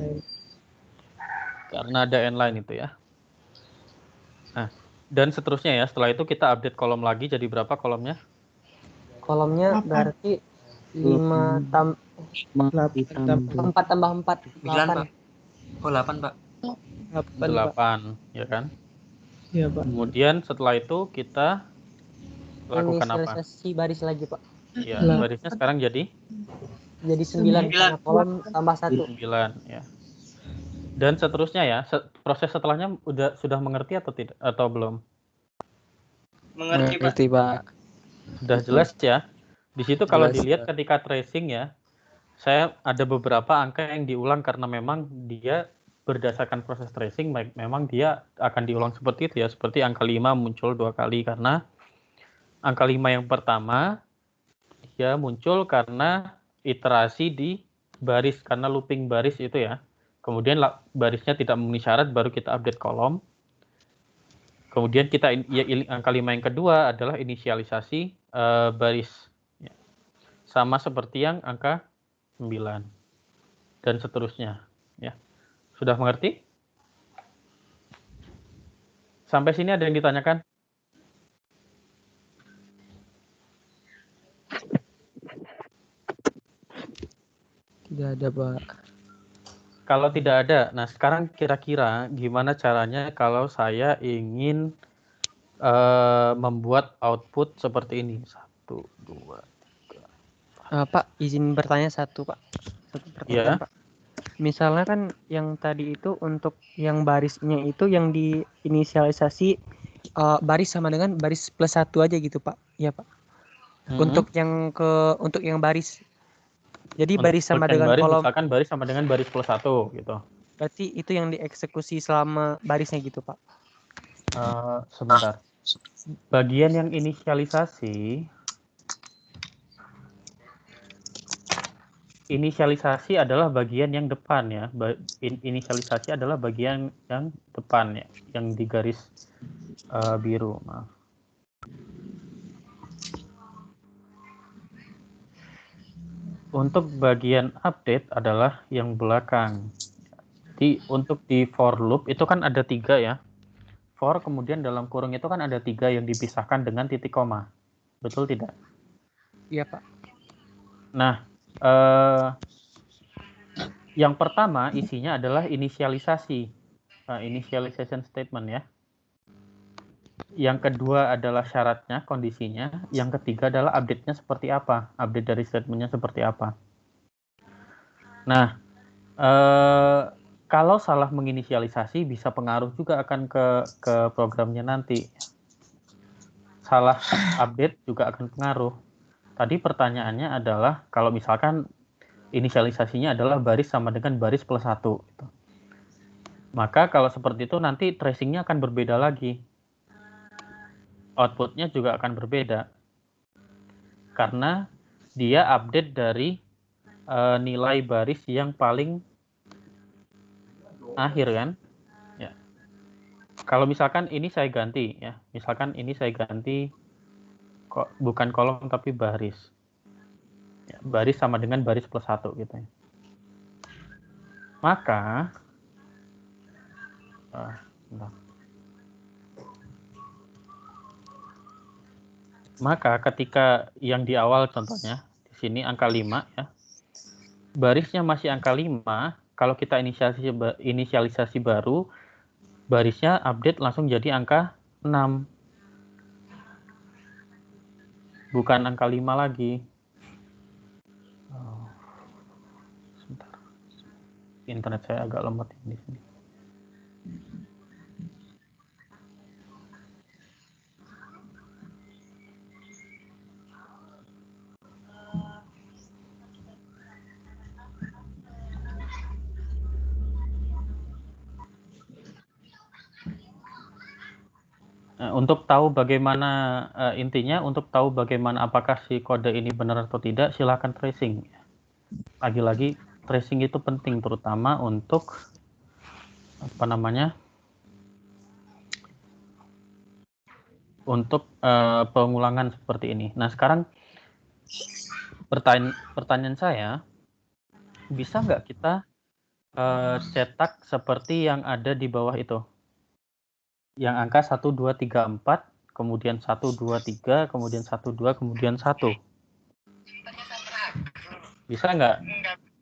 Karena ada N-line itu ya. Nah, dan seterusnya ya. Setelah itu kita update kolom lagi. Jadi berapa kolomnya? Kolomnya berarti 4 tambah 4. 9 Pak. Oh 8 Pak. 8 ya kan? Iya Pak. Kemudian setelah itu kita lakukan apa? Inisialisasi baris lagi Pak. Ya, barisnya sekarang jadi 9 karena kolom tambah 1. 9 ya. Dan seterusnya ya, proses setelahnya sudah mengerti atau tidak atau belum? Mengerti Pak. Sudah jelas ya. Di situ kalau dilihat ketika tracing ya, saya ada beberapa angka yang diulang karena memang dia berdasarkan proses tracing, memang dia akan diulang seperti itu ya. Seperti angka 5 muncul 2 kali karena angka 5 yang pertama dia muncul karena iterasi di baris, karena looping baris itu ya. Kemudian barisnya tidak memenuhi syarat, baru kita update kolom. Kemudian kita angka 5 yang kedua adalah inisialisasi baris. Ya. Sama seperti yang angka 9. Dan seterusnya. Ya. Sudah mengerti? Sampai sini ada yang ditanyakan? Tidak ada, Pak. Kalau tidak ada, nah sekarang kira-kira gimana caranya kalau saya ingin membuat output seperti ini? 1, 2, 3. Pak, izin bertanya satu, Pak. Satu pertanyaan, Pak. Misalnya kan yang tadi itu untuk yang barisnya itu yang diinisialisasi baris sama dengan baris plus 1 aja gitu, Pak. Iya, Pak. Untuk yang baris. Jadi baris sama dengan baris, kolom. Misalkan baris sama dengan baris plus 1 gitu. Berarti itu yang dieksekusi selama barisnya gitu, Pak. Sebentar. Bagian yang inisialisasi adalah bagian yang depan ya. Inisialisasi adalah bagian yang depan ya, yang di garis biru. Maaf. Untuk bagian update adalah yang belakang. Jadi untuk di for loop itu kan ada 3 ya. For kemudian dalam kurung itu kan ada 3 yang dipisahkan dengan titik koma. Betul tidak? Iya, Pak. Nah, yang pertama isinya adalah inisialisasi. Initialization statement ya. Yang kedua adalah syaratnya, kondisinya. Yang ketiga adalah update-nya seperti apa. Update dari statement-nya seperti apa. Nah, kalau salah menginisialisasi bisa pengaruh juga akan ke programnya nanti. Salah update juga akan pengaruh. Tadi pertanyaannya adalah kalau misalkan inisialisasinya adalah baris sama dengan baris plus 1. Maka kalau seperti itu nanti tracing-nya akan berbeda lagi. Output-nya juga akan berbeda. Karena dia update dari nilai baris yang paling akhir kan. Ya. Kalau misalkan ini saya ganti ya. Misalkan ini saya ganti bukan kolom tapi baris. Ya, baris sama dengan baris plus 1 gitu ya. Maka maka ketika yang di awal contohnya di sini angka 5 ya. Barisnya masih angka 5, kalau kita inisialisasi baru, barisnya update langsung jadi angka 6. Bukan angka 5 lagi. Sebentar. Internet saya agak lemot di sini. Untuk tahu bagaimana intinya, untuk tahu bagaimana apakah si kode ini benar atau tidak, silakan tracing. Lagi-lagi tracing itu penting, terutama untuk untuk pengulangan seperti ini. Nah sekarang pertanyaan saya, bisa nggak kita cetak seperti yang ada di bawah itu? Yang angka 1, 2, 3, 4, kemudian 1, 2, 3, kemudian 1, 2, kemudian 1. Bisa nggak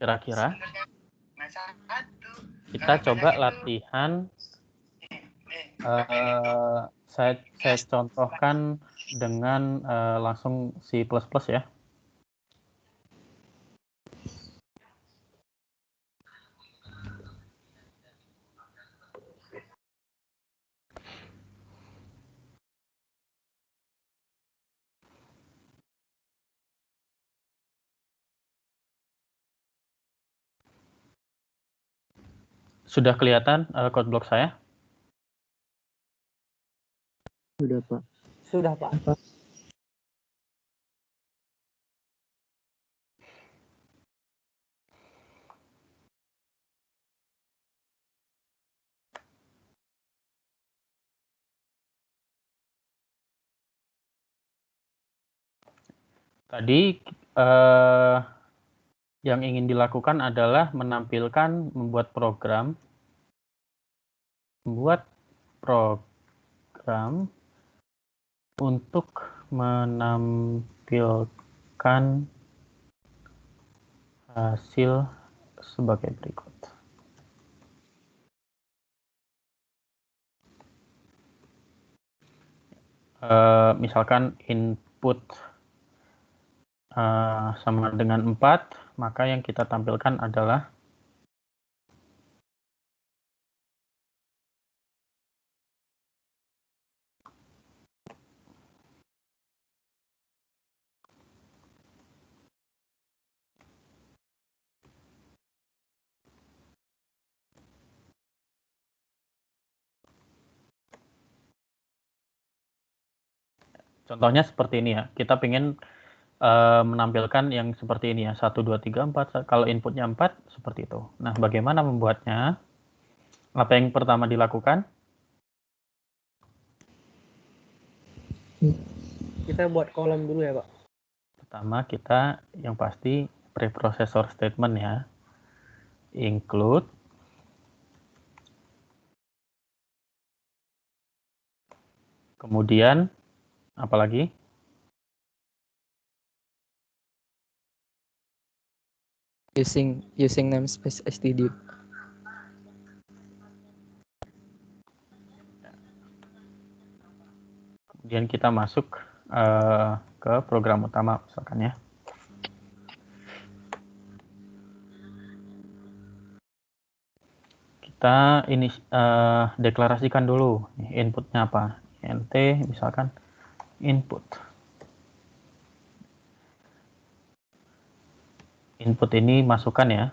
kira-kira? Kita coba latihan. Saya contohkan dengan langsung C++ ya. Sudah kelihatan code block saya? Sudah, Pak. Sudah, Pak. Tadi yang ingin dilakukan adalah membuat program untuk menampilkan hasil sebagai berikut. Misalkan input sama dengan 4, maka yang kita tampilkan adalah contohnya seperti ini ya. Kita ingin menampilkan yang seperti ini ya, 1, 2, 3, 4. Kalau inputnya 4, seperti itu. Nah, bagaimana membuatnya? Apa yang pertama dilakukan? Kita buat kolom dulu ya, Pak. Pertama, kita yang pasti preprocessor statement ya. Include Kemudian apalagi? Using namespace std. Kemudian kita masuk ke program utama misalkan ya. Kita ini deklarasikan dulu inputnya apa. int misalkan input. Input ini masukkan ya.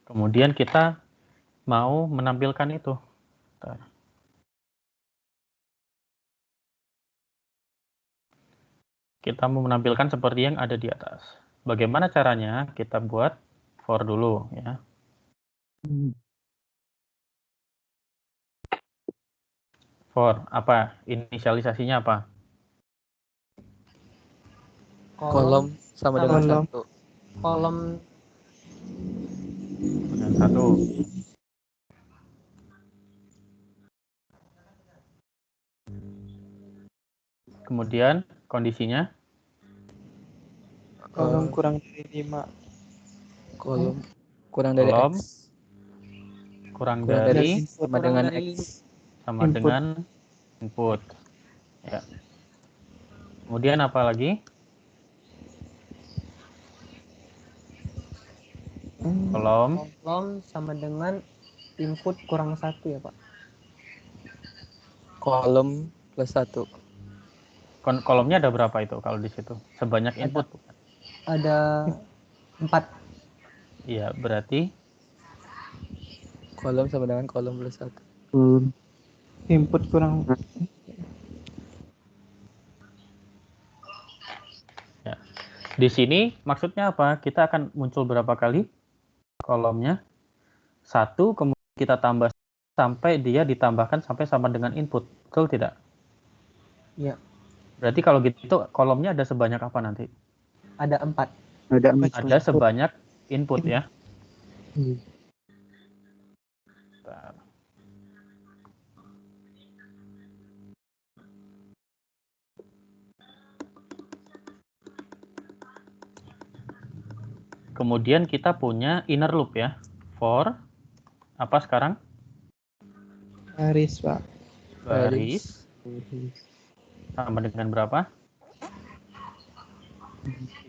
Kemudian kita mau menampilkan itu. Kita mau menampilkan seperti yang ada di atas. Bagaimana caranya? Kita buat for dulu ya. For apa? Inisialisasinya apa? Kolom sama dengan 1. Kolom dengan 1. Kemudian kondisinya kolom kurang dari 5. Kolom kurang dari kolom X. kurang dari sama dengan X. Sama input. Dengan input. Ya. Kemudian apa lagi? Kolom sama dengan input kurang 1 ya Pak. Kolom plus 1. Kolomnya ada berapa itu kalau di situ? Sebanyak input? Ada 4. Iya, berarti kolom sama dengan kolom plus 1. Input kurang. Ya. Di sini maksudnya apa? Kita akan muncul berapa kali kolomnya? 1, kemudian kita tambah sampai dia ditambahkan sampai sama dengan input. Betul tidak? Iya. Berarti kalau gitu kolomnya ada sebanyak apa nanti? Ada 4. Ada sebanyak input ya. Kemudian kita punya inner loop ya. For apa sekarang? Baris, Pak. Baris. Sama dengan berapa?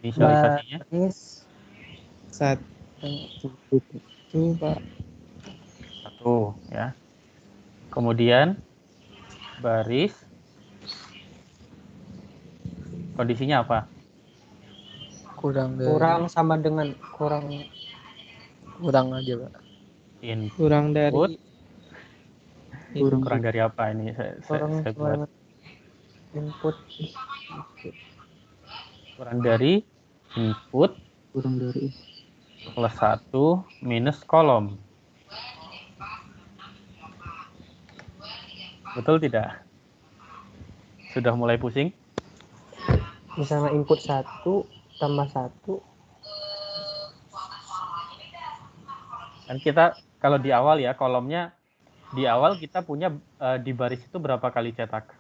Inisialisasinya? Baris 1, Pak. 1 ya. Kemudian baris kondisinya apa? Kurang sama dengan kurang aja Pak. Kurang dari kurang dari apa ini? Saya buat input. Kurang dari input plus 1 minus kolom. Betul tidak? Sudah mulai pusing? Misalnya input 1 tambah 1. Kan kita kalau di awal ya kolomnya di awal kita punya di baris itu berapa kali cetak?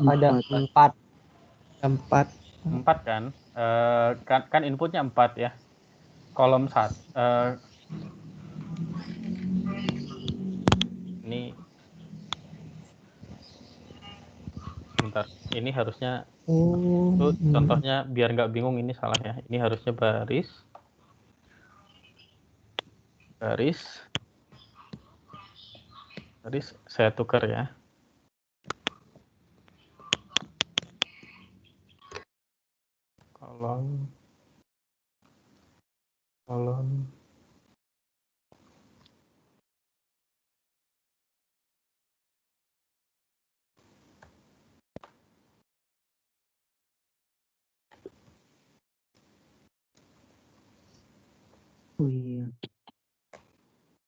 Ada 4. 4 kan? Kan inputnya 4 ya. Kolom 1 ini bentar. Ini harusnya contohnya biar nggak bingung ini salah ya. Ini harusnya baris saya tukar ya. Kolom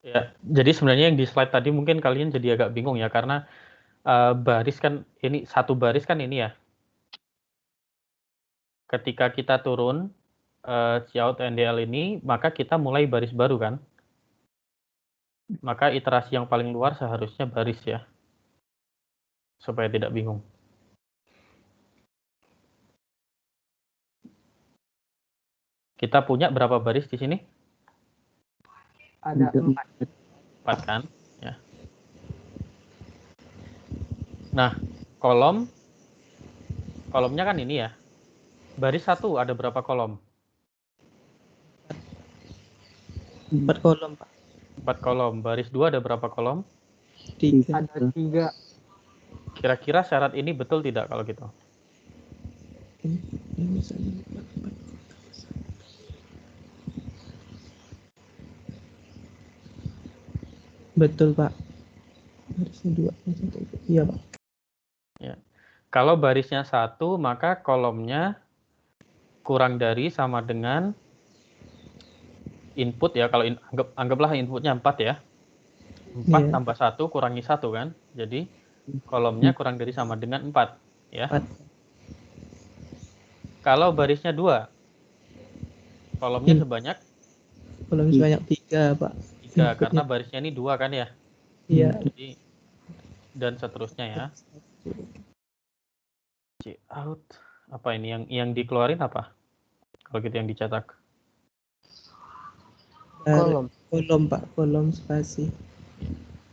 ya, jadi sebenarnya yang di slide tadi mungkin kalian jadi agak bingung ya karena baris kan ini satu baris kan ini ya. Ketika kita turun cout NDL ini, maka kita mulai baris baru kan. Maka iterasi yang paling luar seharusnya baris ya. Supaya tidak bingung. Kita punya berapa baris di sini? Ada 4. 4 kan? Ya. Nah, kolomnya kan ini ya. Baris 1 ada berapa kolom? 4 kolom, Pak. 4 kolom. Baris 2 ada berapa kolom? 3. Ada 3. Kira-kira syarat ini betul tidak kalau gitu? Ini misalnya 4. Betul, Pak. Barisnya 2. Iya, Pak. Ya. Kalau barisnya 1, maka kolomnya kurang dari sama dengan input ya. Kalau anggaplah inputnya 4 ya. 4 tambah 1 kurangi 1 kan. Jadi kolomnya kurang dari sama dengan 4 ya. 4. Kalau barisnya 2, kolomnya sebanyak? Kolomnya sebanyak 3, Pak. 3, karena barisnya ini 2 kan ya? Iya. Jadi, dan seterusnya ya. Cout. Apa ini yang dikeluarin apa? Kalau gitu yang dicetak. Kolom, Pak. Kolom spasi.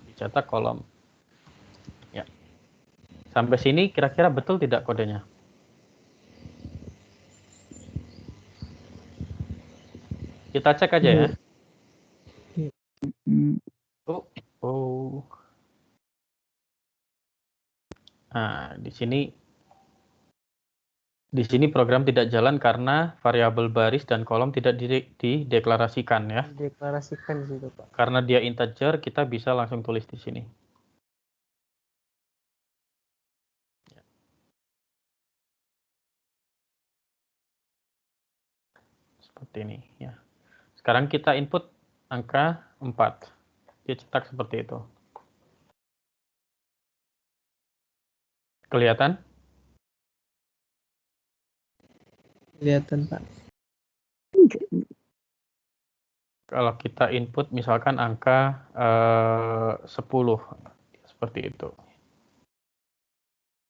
Dicetak kolom. Ya. Sampai sini kira-kira betul tidak kodenya? Kita cek aja ya. Oh. Nah, di sini program tidak jalan karena variabel baris dan kolom tidak dideklarasikan ya. Deklarasikan di situ, Pak. Karena dia integer, kita bisa langsung tulis di sini. Seperti ini ya. Sekarang kita input angka 4. Dia cetak seperti itu. Kelihatan? Kelihatan, Pak. Kalau kita input misalkan angka 10. Seperti itu.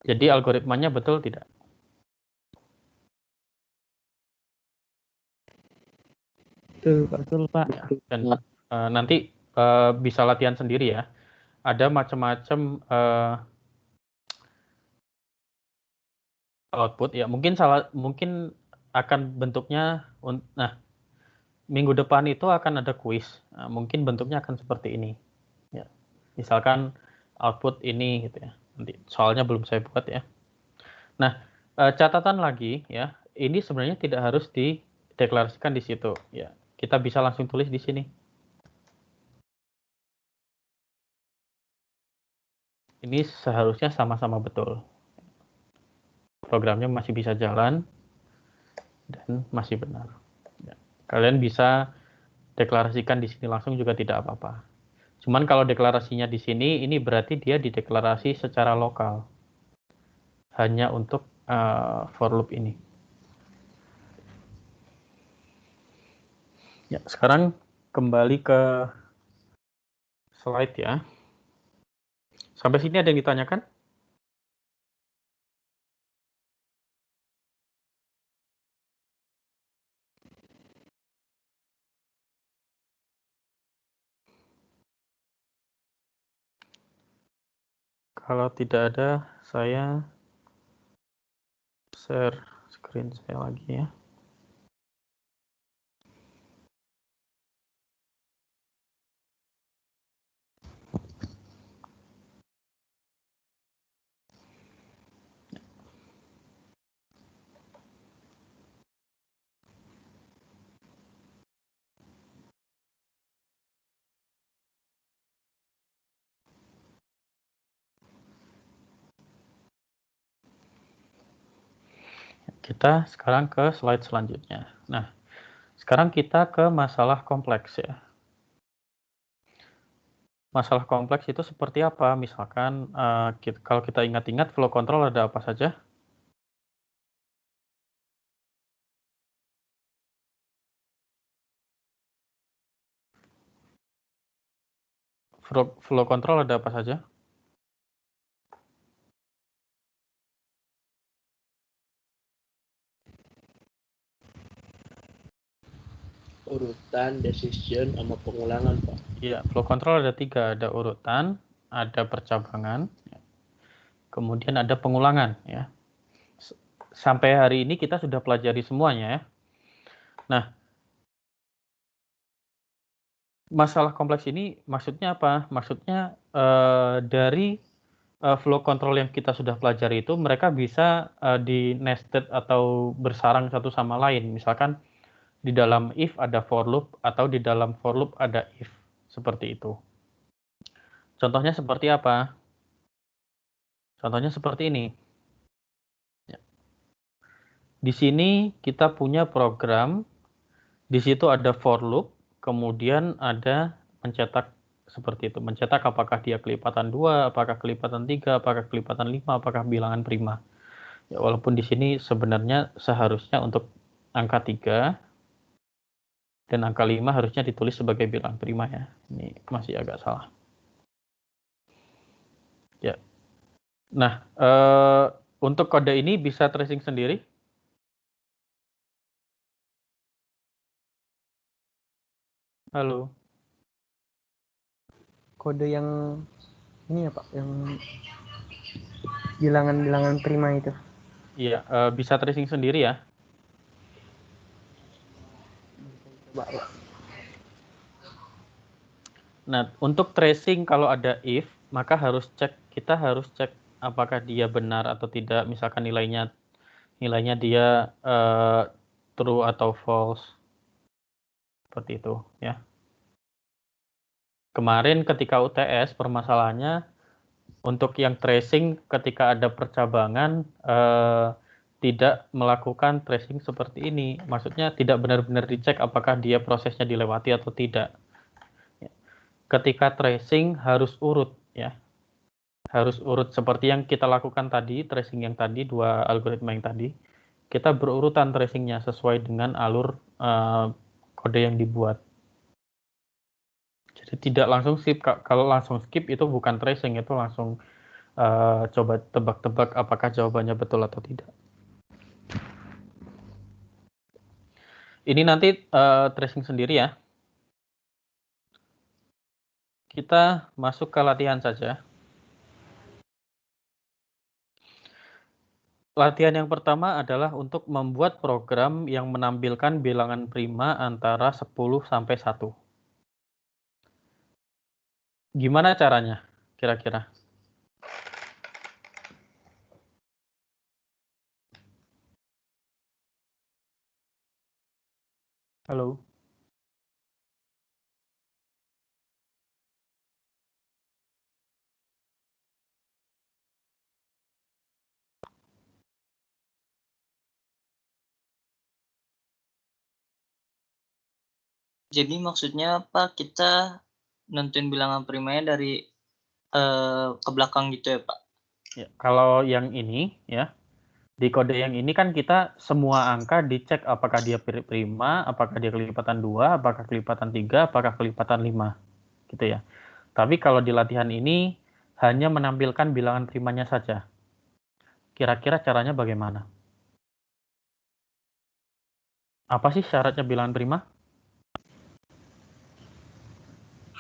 Jadi algoritmanya betul tidak? Betul, Pak. Ya, dan nanti bisa latihan sendiri ya. Ada macam-macam output ya. Mungkin akan bentuknya. Nah, minggu depan itu akan ada kuis. Nah, mungkin bentuknya akan seperti ini. Ya, misalkan output ini gitu ya. Nanti soalnya belum saya buat ya. Nah, catatan lagi ya. Ini sebenarnya tidak harus dideklarasikan di situ. Ya, kita bisa langsung tulis di sini. Ini seharusnya sama-sama betul. Programnya masih bisa jalan dan masih benar. Ya. Kalian bisa deklarasikan di sini langsung juga tidak apa-apa. Cuman kalau deklarasinya di sini, ini berarti dia dideklarasi secara lokal. Hanya untuk for loop ini. Ya, sekarang kembali ke slide ya. Sampai sini ada yang ditanyakan? Kalau tidak ada, saya share screen saya lagi ya. Kita sekarang ke slide selanjutnya. Nah, sekarang kita ke masalah kompleks ya. Masalah kompleks itu seperti apa? Misalkan kalau kita ingat-ingat flow control ada apa saja? Flow control ada apa saja? Urutan, decision, sama pengulangan, Pak. Iya, flow control ada 3, ada urutan, ada percabangan, kemudian ada pengulangan. Ya. Sampai hari ini kita sudah pelajari semuanya. Ya. Nah, masalah kompleks ini maksudnya apa? Maksudnya dari flow control yang kita sudah pelajari itu mereka bisa di nested atau bersarang satu sama lain. Misalkan di dalam if ada for loop atau di dalam for loop ada if. Seperti itu. Contohnya seperti apa? Contohnya seperti ini. Ya. Di sini kita punya program, di situ ada for loop, kemudian ada mencetak seperti itu. Mencetak apakah dia kelipatan 2, apakah kelipatan 3, apakah kelipatan 5, apakah bilangan prima. Ya, walaupun di sini sebenarnya seharusnya untuk angka 3 dan angka 5 harusnya ditulis sebagai bilangan prima ya. Ini masih agak salah. Ya. Nah, untuk kode ini bisa tracing sendiri? Halo. Kode yang ini ya Pak, yang bilangan-bilangan prima itu. Iya, bisa tracing sendiri ya. Coba, Pak. Nah, untuk tracing kalau ada if, maka kita harus cek apakah dia benar atau tidak. Misalkan nilainya dia true atau false. Seperti itu ya. Kemarin ketika UTS permasalahannya untuk yang tracing ketika ada percabangan tidak melakukan tracing seperti ini. Maksudnya tidak benar-benar dicek apakah dia prosesnya dilewati atau tidak. Ketika tracing harus urut ya. Harus urut seperti yang kita lakukan tadi, tracing yang tadi, 2 algoritma yang tadi. Kita berurutan tracingnya sesuai dengan alur kode yang dibuat. Jadi tidak langsung skip. Kalau langsung skip itu bukan tracing, itu langsung coba tebak-tebak apakah jawabannya betul atau tidak. Ini nanti tracing sendiri ya. Kita masuk ke latihan saja. Latihan yang pertama adalah untuk membuat program yang menampilkan bilangan prima antara 10 sampai 1. Gimana caranya kira-kira? Halo? Jadi maksudnya apa? Kita nentuin bilangan primanya dari ke belakang gitu ya, Pak? Ya, kalau yang ini ya, di kode yang ini kan kita semua angka dicek apakah dia prima, apakah dia kelipatan 2, apakah kelipatan 3, apakah kelipatan 5. Gitu ya. Tapi kalau di latihan ini hanya menampilkan bilangan primanya saja. Kira-kira caranya bagaimana? Apa sih syaratnya bilangan prima?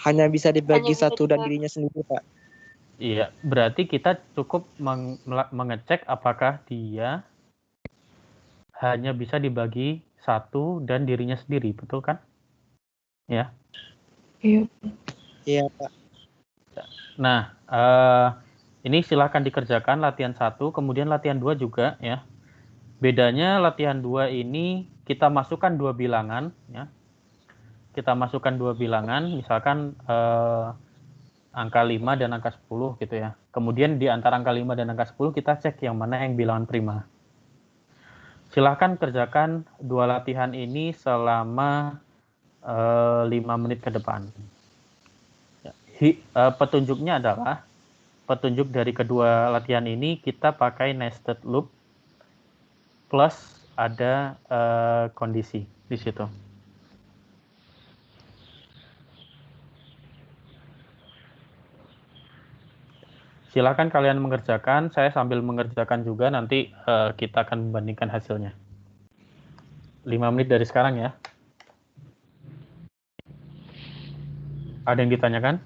Hanya bisa dibagi satu dan dirinya sendiri, Pak. Iya, berarti kita cukup mengecek apakah dia hanya bisa dibagi satu dan dirinya sendiri, betul kan? Ya. Iya. Iya, Pak. Nah, ini silahkan dikerjakan latihan 1, kemudian latihan 2 juga ya. Bedanya latihan 2 ini kita masukkan 2 bilangan ya. Kita masukkan 2 bilangan, misalkan angka 5 dan angka 10 gitu ya. Kemudian di antara angka 5 dan angka 10 kita cek yang mana yang bilangan prima. Silahkan kerjakan 2 latihan ini selama 5 menit ke depan. Petunjuknya adalah petunjuk dari kedua latihan ini kita pakai nested loop plus ada kondisi di situ. Silakan kalian mengerjakan, saya sambil mengerjakan juga nanti kita akan membandingkan hasilnya. 5 menit dari sekarang ya. Ada yang ditanyakan?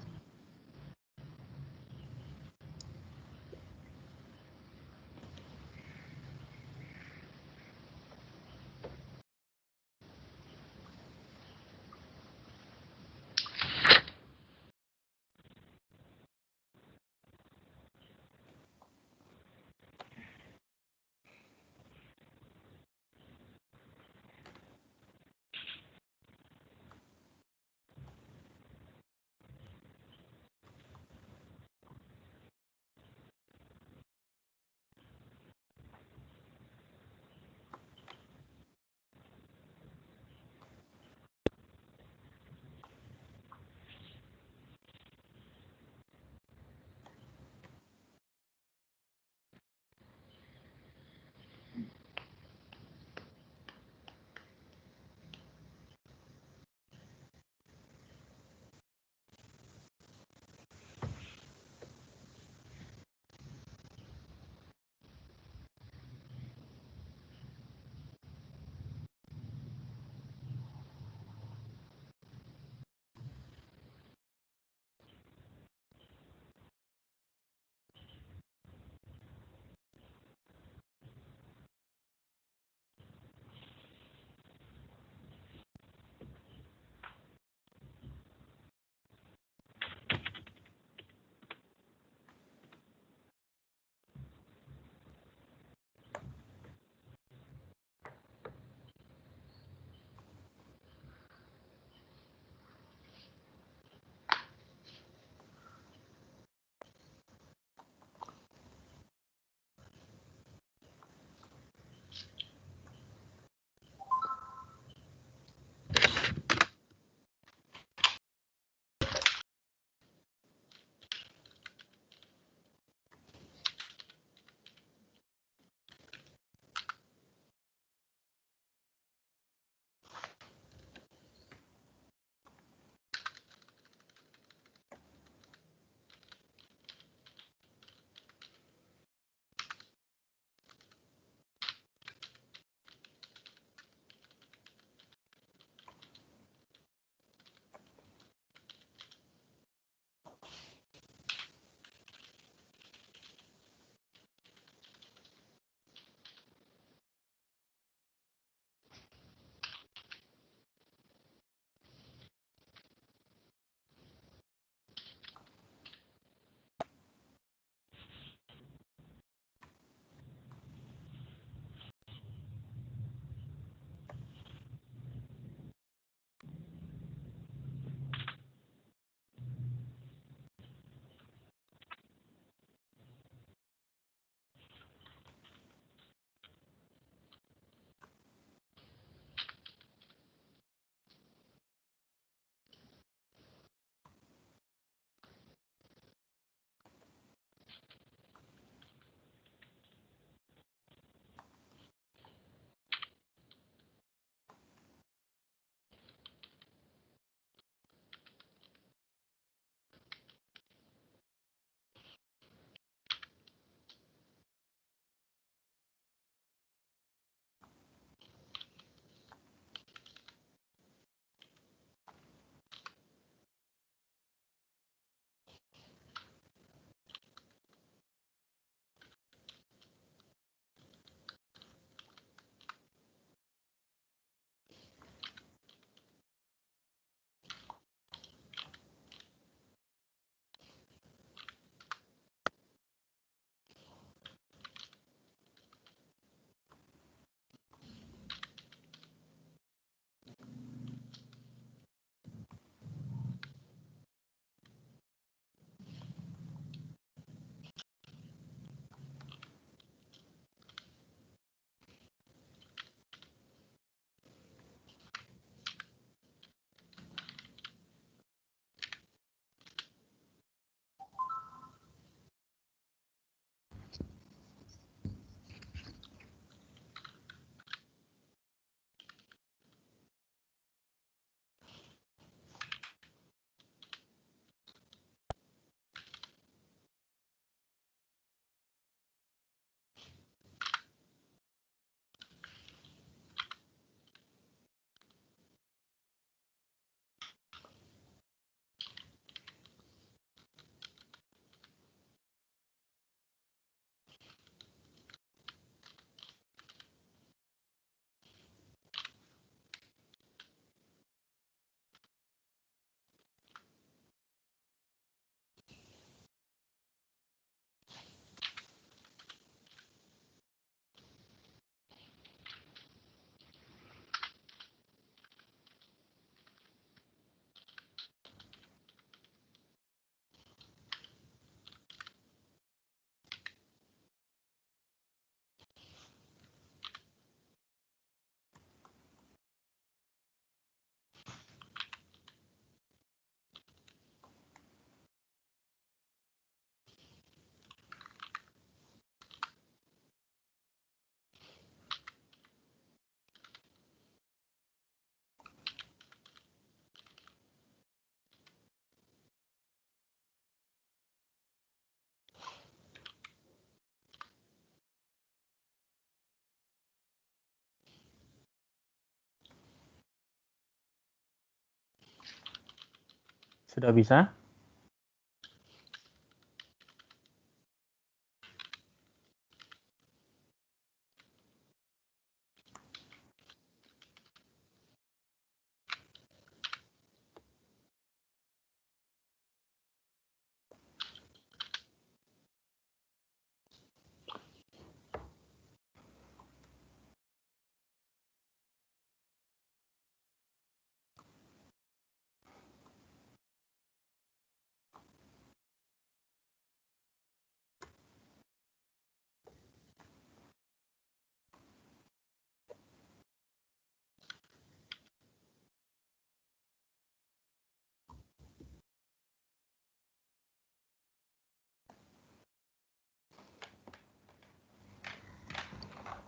Sudah bisa?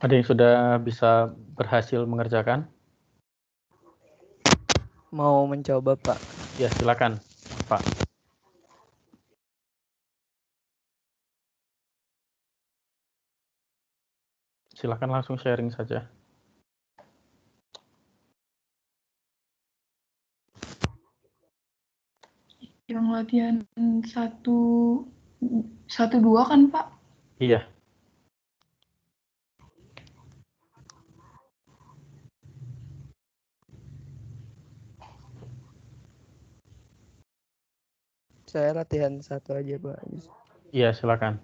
Ada yang sudah bisa berhasil mengerjakan? Mau mencoba, Pak. Ya, silakan, Pak. Silakan langsung sharing saja. Yang latihan 1-2 kan, Pak? Iya. Saya latihan 1 aja, Pak. Iya, silakan.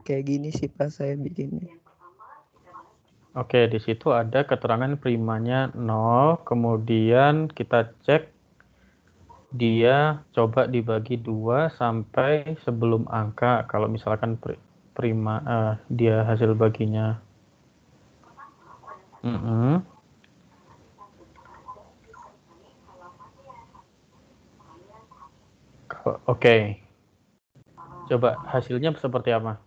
Kayak gini sih, Pak, saya bikinnya. Oke, di situ ada keterangan primanya 0, kemudian kita cek dia coba dibagi 2 sampai sebelum angka, kalau misalkan prima dia hasil baginya. Oke. Coba hasilnya seperti apa?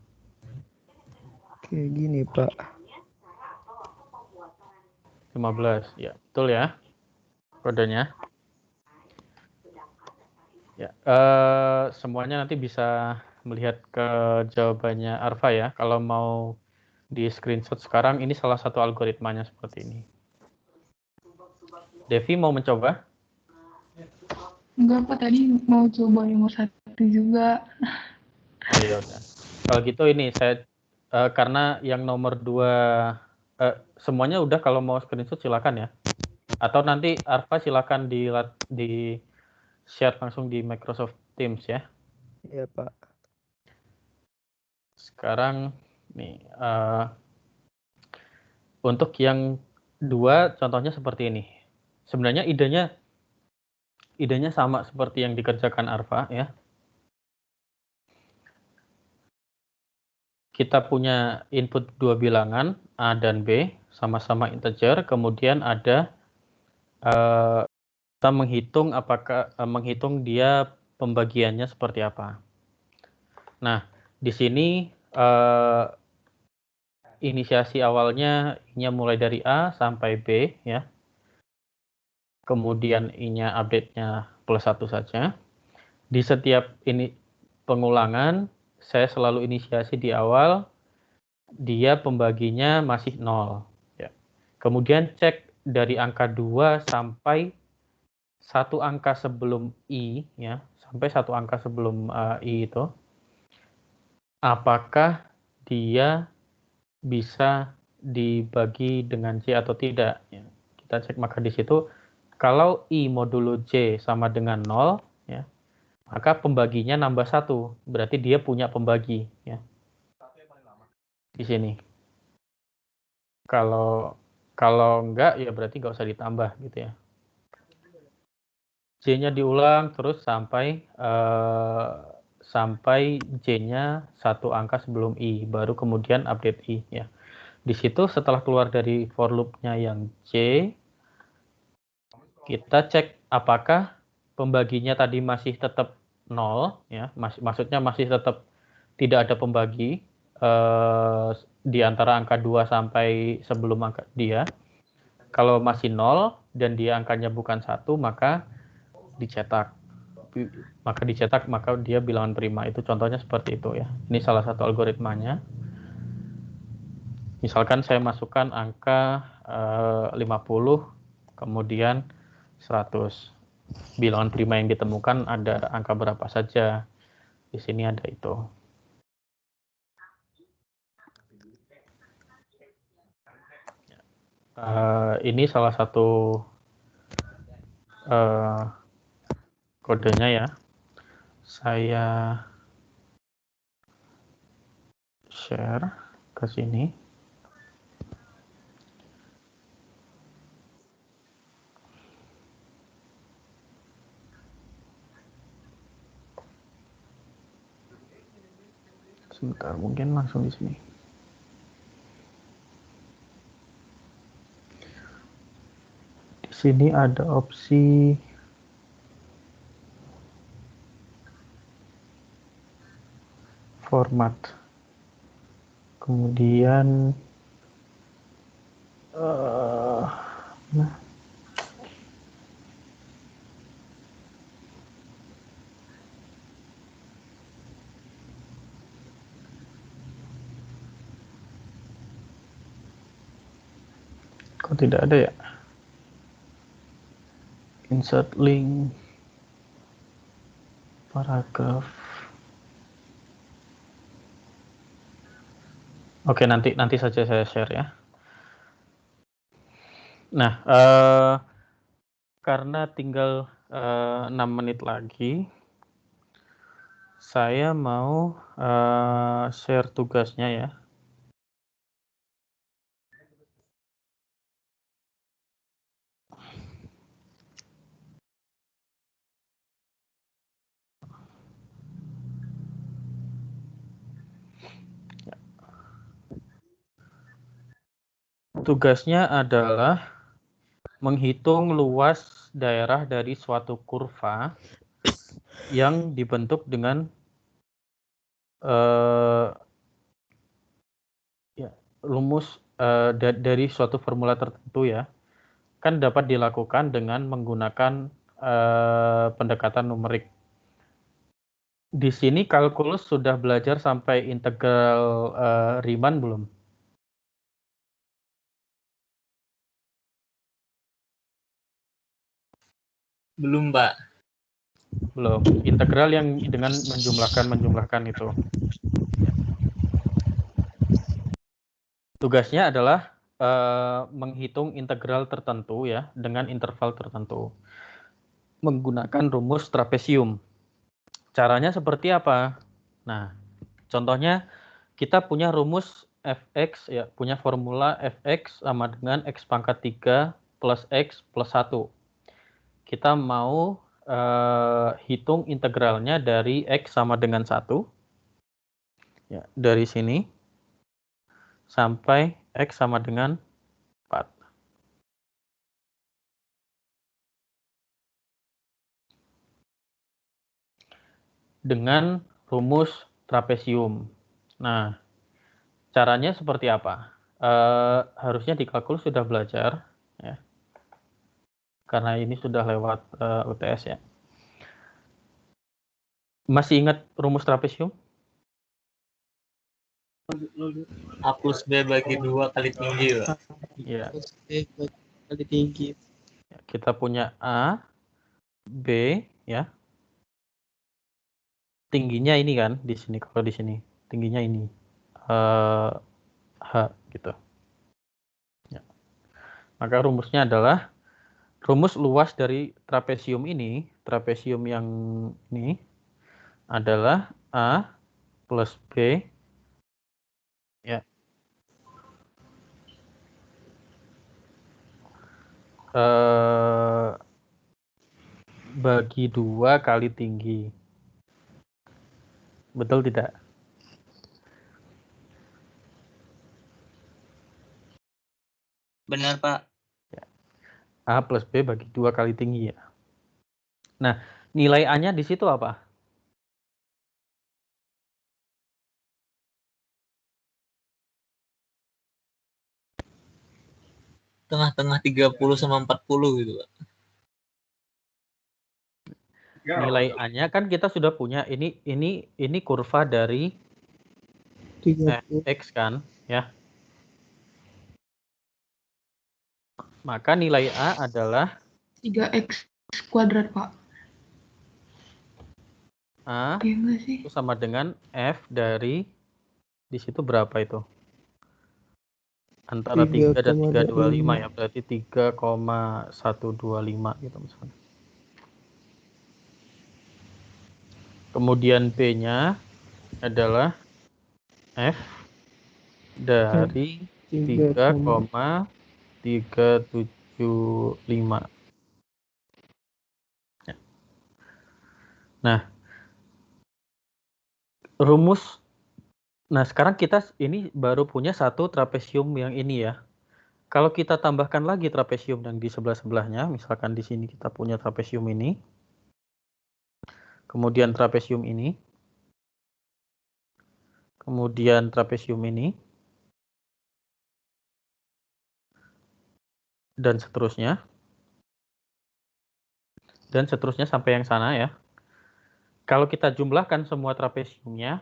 Kayak gini, Pak. 15, ya betul ya kodenya. Ya, semuanya nanti bisa melihat ke jawabannya Arfa ya. Kalau mau di screenshot sekarang, ini salah satu algoritmanya seperti ini. Devi mau mencoba? Enggak, Pak. Tadi mau coba nomor 1 juga. Oh ya udah. Kalau gitu ini saya karena yang nomor 2 semuanya udah, kalau mau screenshot silakan ya. Atau nanti Arfa silakan di share langsung di Microsoft Teams ya. Iya, Pak. Sekarang nih untuk yang 2 contohnya seperti ini. Sebenarnya idenya sama seperti yang dikerjakan Arfa ya. Kita punya input 2 bilangan A dan B, sama-sama integer, kemudian ada kita menghitung dia pembagiannya seperti apa. Nah, di sini inisiasi awalnya I-nya mulai dari A sampai B ya. Kemudian I-nya update-nya +1 saja. Di setiap ini pengulangan saya selalu inisiasi di awal, dia pembaginya masih 0. Ya. Kemudian cek dari angka 2 sampai 1 angka sebelum I, ya, sampai 1 angka sebelum I itu, apakah dia bisa dibagi dengan J atau tidak. Ya. Kita cek, maka di situ kalau I modulo J sama dengan 0, ya, maka pembaginya nambah 1, berarti dia punya pembagi ya. Di sini. Kalau enggak ya berarti nggak usah ditambah gitu ya. J-nya diulang terus sampai J-nya 1 angka sebelum I, baru kemudian update I ya. Di situ setelah keluar dari for loop-nya yang J, kita cek apakah pembaginya tadi masih tetap 0 ya, maksudnya masih tetap tidak ada pembagi di antara angka 2 sampai sebelum angka dia. Kalau masih 0 dan dia angkanya bukan 1, maka dicetak, maka dia bilangan prima. Itu contohnya seperti itu ya. Ini salah satu algoritmanya. Misalkan saya masukkan angka 50, kemudian 100. bilangan prima yang ditemukan ada angka berapa saja. Di sini ada itu. Ini salah satu kodenya ya. Saya share ke sini. Sebentar, mungkin langsung di sini. Di sini ada opsi format. Kemudian nah, kok tidak ada ya? Insert link, paragraf. Oke, nanti saja saya share ya. Nah, karena tinggal 6 menit lagi, saya mau share tugasnya ya. Tugasnya adalah menghitung luas daerah dari suatu kurva yang dibentuk dengan rumus dari suatu formula tertentu ya. Kan dapat dilakukan dengan menggunakan pendekatan numerik. Di sini kalkulus sudah belajar sampai integral Riemann belum? Belum, Pak. Belum. Integral yang dengan menjumlahkan itu. Tugasnya adalah menghitung integral tertentu ya dengan interval tertentu menggunakan rumus trapesium. Caranya seperti apa? Nah, contohnya kita punya rumus fx ya, punya formula fx sama dengan x pangkat 3 plus x plus 1. Kita mau hitung integralnya dari x sama dengan 1 ya, dari sini sampai x sama dengan 4. Dengan rumus trapesium. Nah, caranya seperti apa? Harusnya di kalkulus sudah belajar, ya. Karena ini sudah lewat UTS ya. Masih ingat rumus trapesium? A plus B bagi 2 kali tinggi, Pak. Ya. Kali tinggi. Kita punya A, B, ya. Tingginya ini kan di sini, kalau di sini tingginya ini H gitu ya. Maka rumusnya adalah rumus luas dari trapesium ini, trapesium yang ini adalah A plus B ya bagi 2 kali tinggi. Betul tidak? Benar, Pak. A plus B bagi 2 kali tinggi ya. Nah, nilai A-nya di situ apa? Tengah-tengah 30 sama 40 gitu, Pak. Nilai A-nya kan kita sudah punya ini kurva dari fx kan ya. Maka nilai A adalah 3x. kuadrat, Pak. A Iya nggak sih? itu sama dengan F dari di situ berapa itu? Antara 3 dan 325 ya, berarti 3,125 gitu misalnya. Kemudian B-nya adalah F dari 3,375. Ya. Nah, rumus. Nah, sekarang kita ini baru punya satu trapesium yang ini ya. Kalau kita tambahkan lagi trapesium yang di sebelah-sebelahnya, misalkan di sini kita punya trapesium ini, kemudian trapesium ini, kemudian trapesium ini, dan seterusnya sampai yang sana ya. Kalau kita jumlahkan semua trapesiumnya,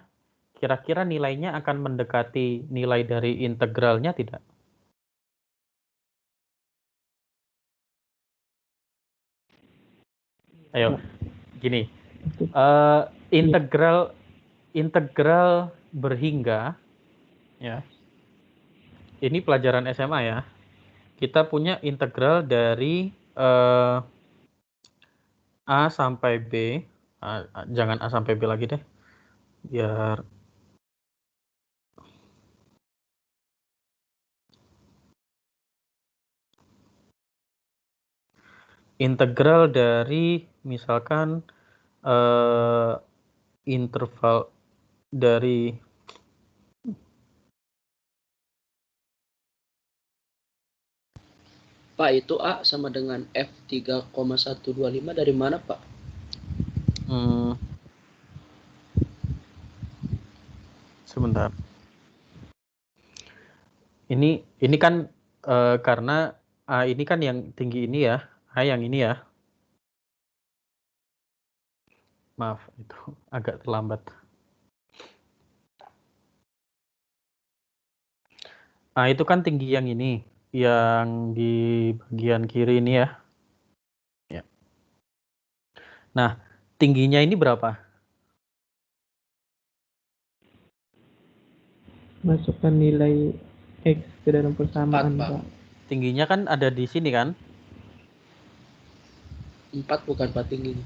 kira-kira nilainya akan mendekati nilai dari integralnya tidak? Ayo, gini, integral berhingga, ya. Ini pelajaran SMA ya. Kita punya integral dari A sampai B, jangan A sampai B lagi deh, biar integral dari misalkan interval dari Pak, itu A sama dengan F 3,125 dari mana, Pak? Sebentar. Ini kan karena A ini kan yang tinggi ini ya, A yang ini ya. Maaf, itu agak terlambat. A itu kan tinggi yang ini, yang di bagian kiri ini ya. Ya. Nah, tingginya ini berapa? Masukkan nilai X ke dalam persamaan, 4, Pak. Tingginya kan ada di sini kan? 4 bukan Pak tingginya.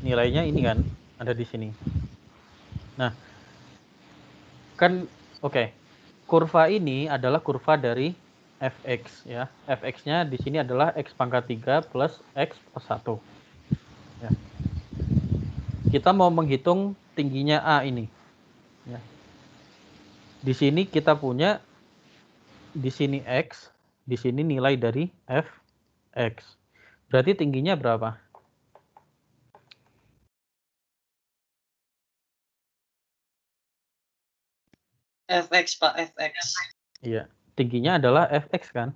Nilainya ini kan ada di sini. Nah, kan oke. Kurva ini adalah kurva dari fx ya. Fx-nya di sini adalah x pangkat 3 plus x plus 1. Ya. Kita mau menghitung tingginya A ini. Ya. Di sini kita punya di sini x, di sini nilai dari fx. Berarti tingginya berapa? fx, Pak, fx. Iya, tingginya adalah fx kan.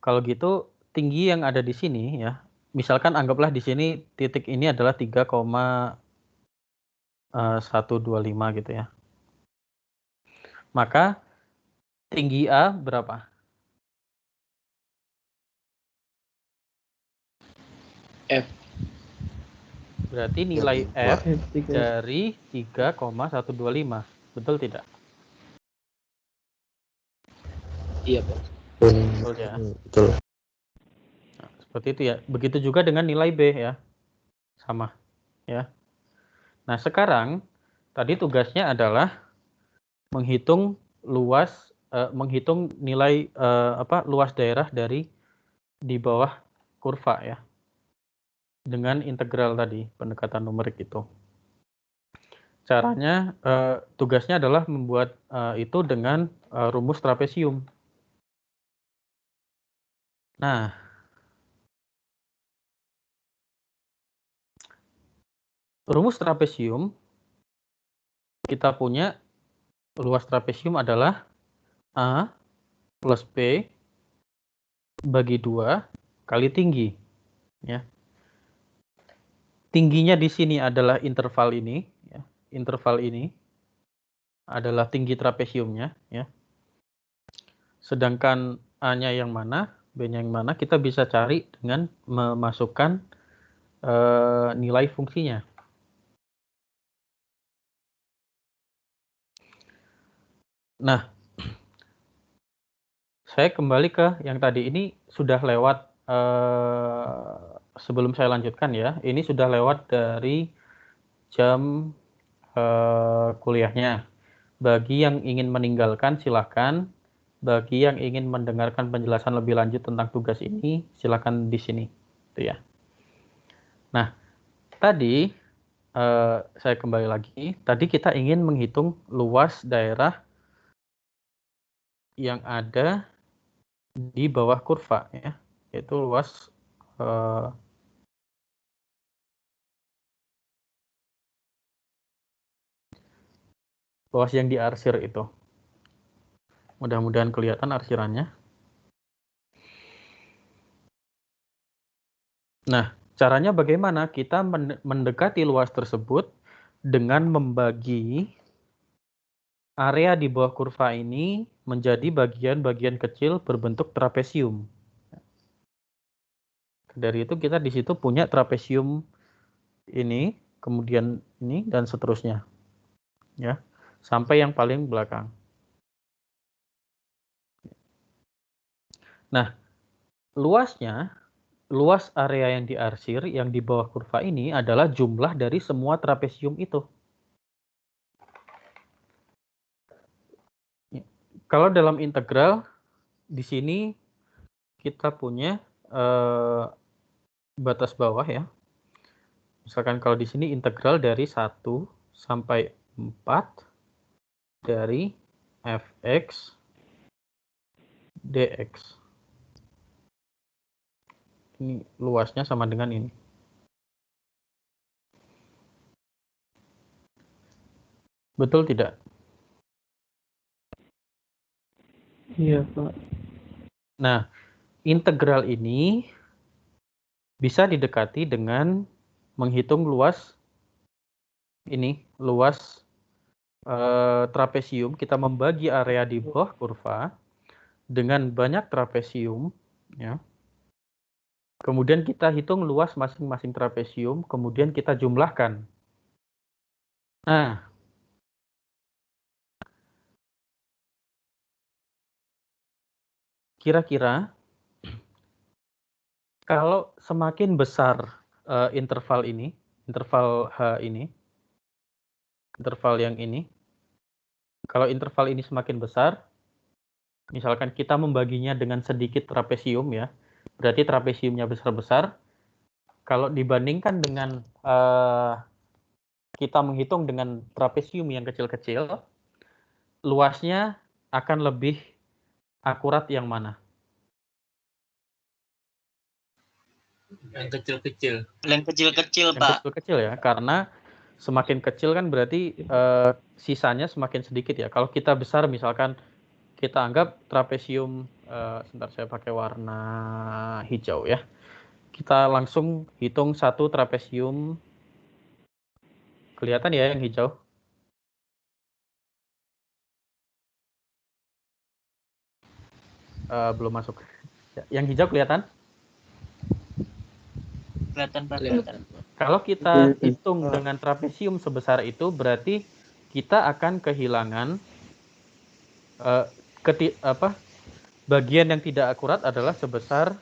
Kalau gitu tinggi yang ada di sini ya. Misalkan anggaplah di sini titik ini adalah 3,125 gitu ya. Maka tinggi A berapa? F. Berarti nilai F dari 3,125. Betul tidak? Iya, Pak. Betul ya. Betul. Nah, seperti itu ya. Begitu juga dengan nilai B ya. Sama ya. Nah, sekarang tadi tugasnya adalah menghitung menghitung nilai luas daerah dari di bawah kurva ya. Dengan integral tadi, pendekatan numerik itu. Caranya tugasnya adalah membuat itu dengan rumus trapesium. Nah, rumus trapesium kita punya luas trapesium adalah A plus B bagi 2 kali tinggi. Ya. Tingginya di sini adalah interval ini. Ya. Interval ini adalah tinggi trapesiumnya. Ya. Sedangkan A-nya yang mana? B-nya yang mana, kita bisa cari dengan memasukkan nilai fungsinya. Nah, saya kembali ke yang tadi ini sudah lewat, sebelum saya lanjutkan ya, ini sudah lewat dari jam kuliahnya. Bagi yang ingin meninggalkan silahkan, bagi yang ingin mendengarkan penjelasan lebih lanjut tentang tugas ini silahkan di sini, itu ya. Nah, tadi saya kembali lagi, tadi kita ingin menghitung luas daerah yang ada di bawah kurva ya, yaitu luas luas yang diarsir itu. Mudah-mudahan kelihatan arsirannya. Nah, caranya bagaimana? Kita mendekati luas tersebut dengan membagi area di bawah kurva ini menjadi bagian-bagian kecil berbentuk trapesium. Dari itu kita di situ punya trapesium ini, kemudian ini, dan seterusnya. Ya, sampai yang paling belakang. Nah, luas area yang diarsir yang di bawah kurva ini adalah jumlah dari semua trapesium itu. Kalau dalam integral, di sini kita punya batas bawah ya. Misalkan kalau di sini integral dari 1 sampai 4 dari fx dx. Ini luasnya sama dengan ini. Betul tidak? Iya, Pak. Nah, integral ini bisa didekati dengan menghitung luas ini, luas trapesium. Kita membagi area di bawah kurva dengan banyak trapesium, ya. Kemudian kita hitung luas masing-masing trapesium, kemudian kita jumlahkan. Nah, kira-kira kalau semakin besar interval ini, interval H ini, interval yang ini, kalau interval ini semakin besar, misalkan kita membaginya dengan sedikit trapesium ya, berarti trapesiumnya besar-besar. Kalau dibandingkan dengan kita menghitung dengan trapesium yang kecil-kecil, luasnya akan lebih akurat yang mana? Yang kecil-kecil. Yang kecil-kecil, Yang Pak. kecil-kecil ya, karena semakin kecil kan berarti sisanya semakin sedikit ya. Kalau kita besar misalkan kita anggap trapesium, sebentar saya pakai warna hijau ya. Kita langsung hitung satu trapesium. Kelihatan ya yang hijau? Belum masuk. Yang hijau kelihatan? Kelihatan, Pak. Kelihatan. Kalau kita hitung dengan trapesium sebesar itu, berarti kita akan kehilangan bagian yang tidak akurat adalah sebesar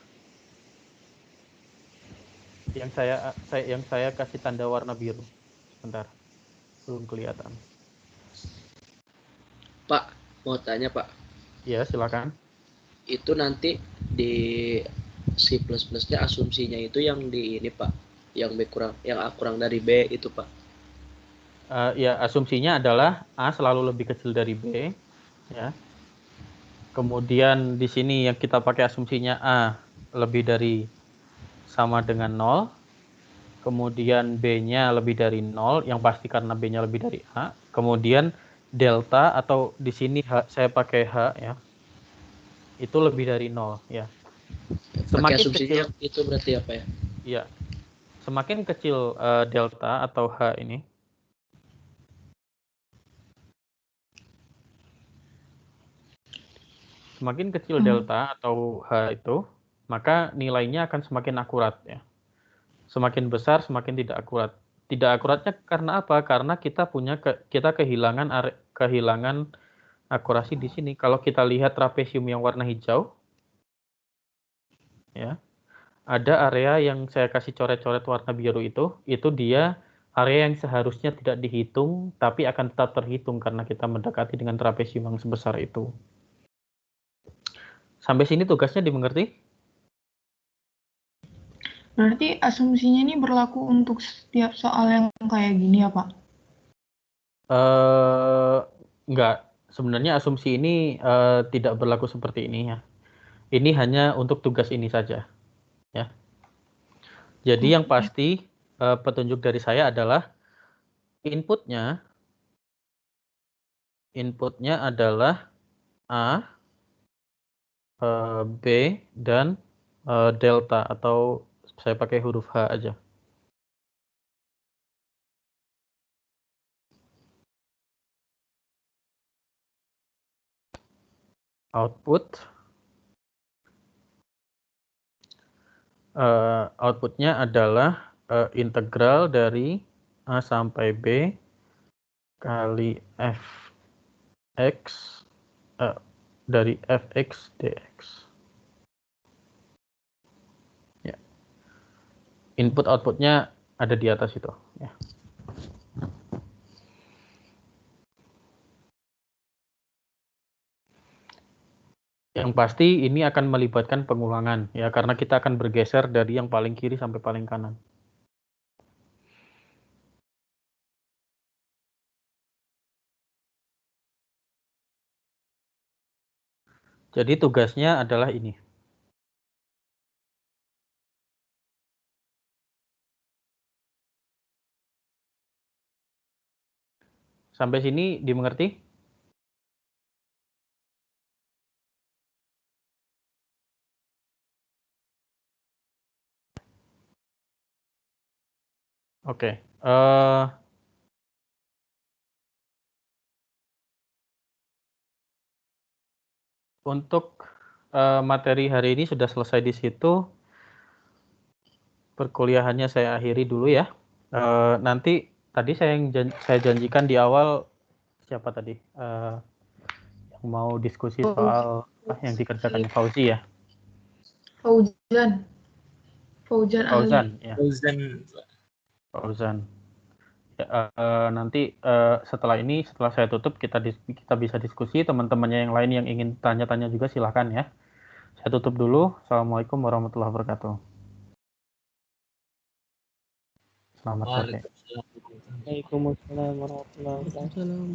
yang saya kasih tanda warna biru. Sebentar, belum kelihatan. Pak, mau tanya Pak. Iya, silakan. Itu nanti di C++ nya asumsinya itu yang di ini Pak, yang B kurang, yang A kurang dari B itu Pak. Ya, asumsinya adalah A selalu lebih kecil dari B, ya. Kemudian di sini yang kita pakai asumsinya A lebih dari sama dengan 0. Kemudian B-nya lebih dari 0, yang pasti karena B-nya lebih dari A. Kemudian delta atau di sini saya pakai H ya. Itu lebih dari 0 ya. Semakin kecil itu berarti apa ya? Iya. Semakin kecil delta atau H ini, semakin kecil delta atau H itu, maka nilainya akan semakin akurat ya. Semakin besar semakin tidak akurat. Tidak akuratnya karena apa? Karena kita kehilangan akurasi di sini. Kalau kita lihat trapesium yang warna hijau, ya, ada area yang saya kasih coret-coret warna biru itu dia area yang seharusnya tidak dihitung, tapi akan tetap terhitung karena kita mendekati dengan trapesium yang sebesar itu. Sampai sini tugasnya dimengerti? Berarti asumsinya ini berlaku untuk setiap soal yang kayak gini ya, Pak? Enggak. Sebenarnya asumsi ini tidak berlaku seperti ini ya. Ini hanya untuk tugas ini saja. Ya. Jadi yang pasti petunjuk dari saya adalah inputnya adalah A, B, dan delta, atau saya pakai huruf H aja. Outputnya adalah integral dari A sampai B kali fx dari fx dx. Ya. Input outputnya ada di atas itu. Ya. Yang pasti ini akan melibatkan pengulangan ya, karena kita akan bergeser dari yang paling kiri sampai paling kanan. Jadi tugasnya adalah ini. Sampai sini dimengerti? Oke. Untuk materi hari ini sudah selesai di situ. Perkuliahannya saya akhiri dulu ya. Nanti tadi saya janjikan di awal, siapa tadi yang mau diskusi soal yang dikerjakan Fauzi ya. Fauzan ya. Fauzan. Ya, nanti setelah saya tutup kita bisa diskusi. Teman-temannya yang lain yang ingin tanya-tanya juga silahkan ya. Saya tutup dulu. Assalamualaikum warahmatullahi wabarakatuh. Selamat sore. Waalaikumsalam warahmatullahi wabarakatuh.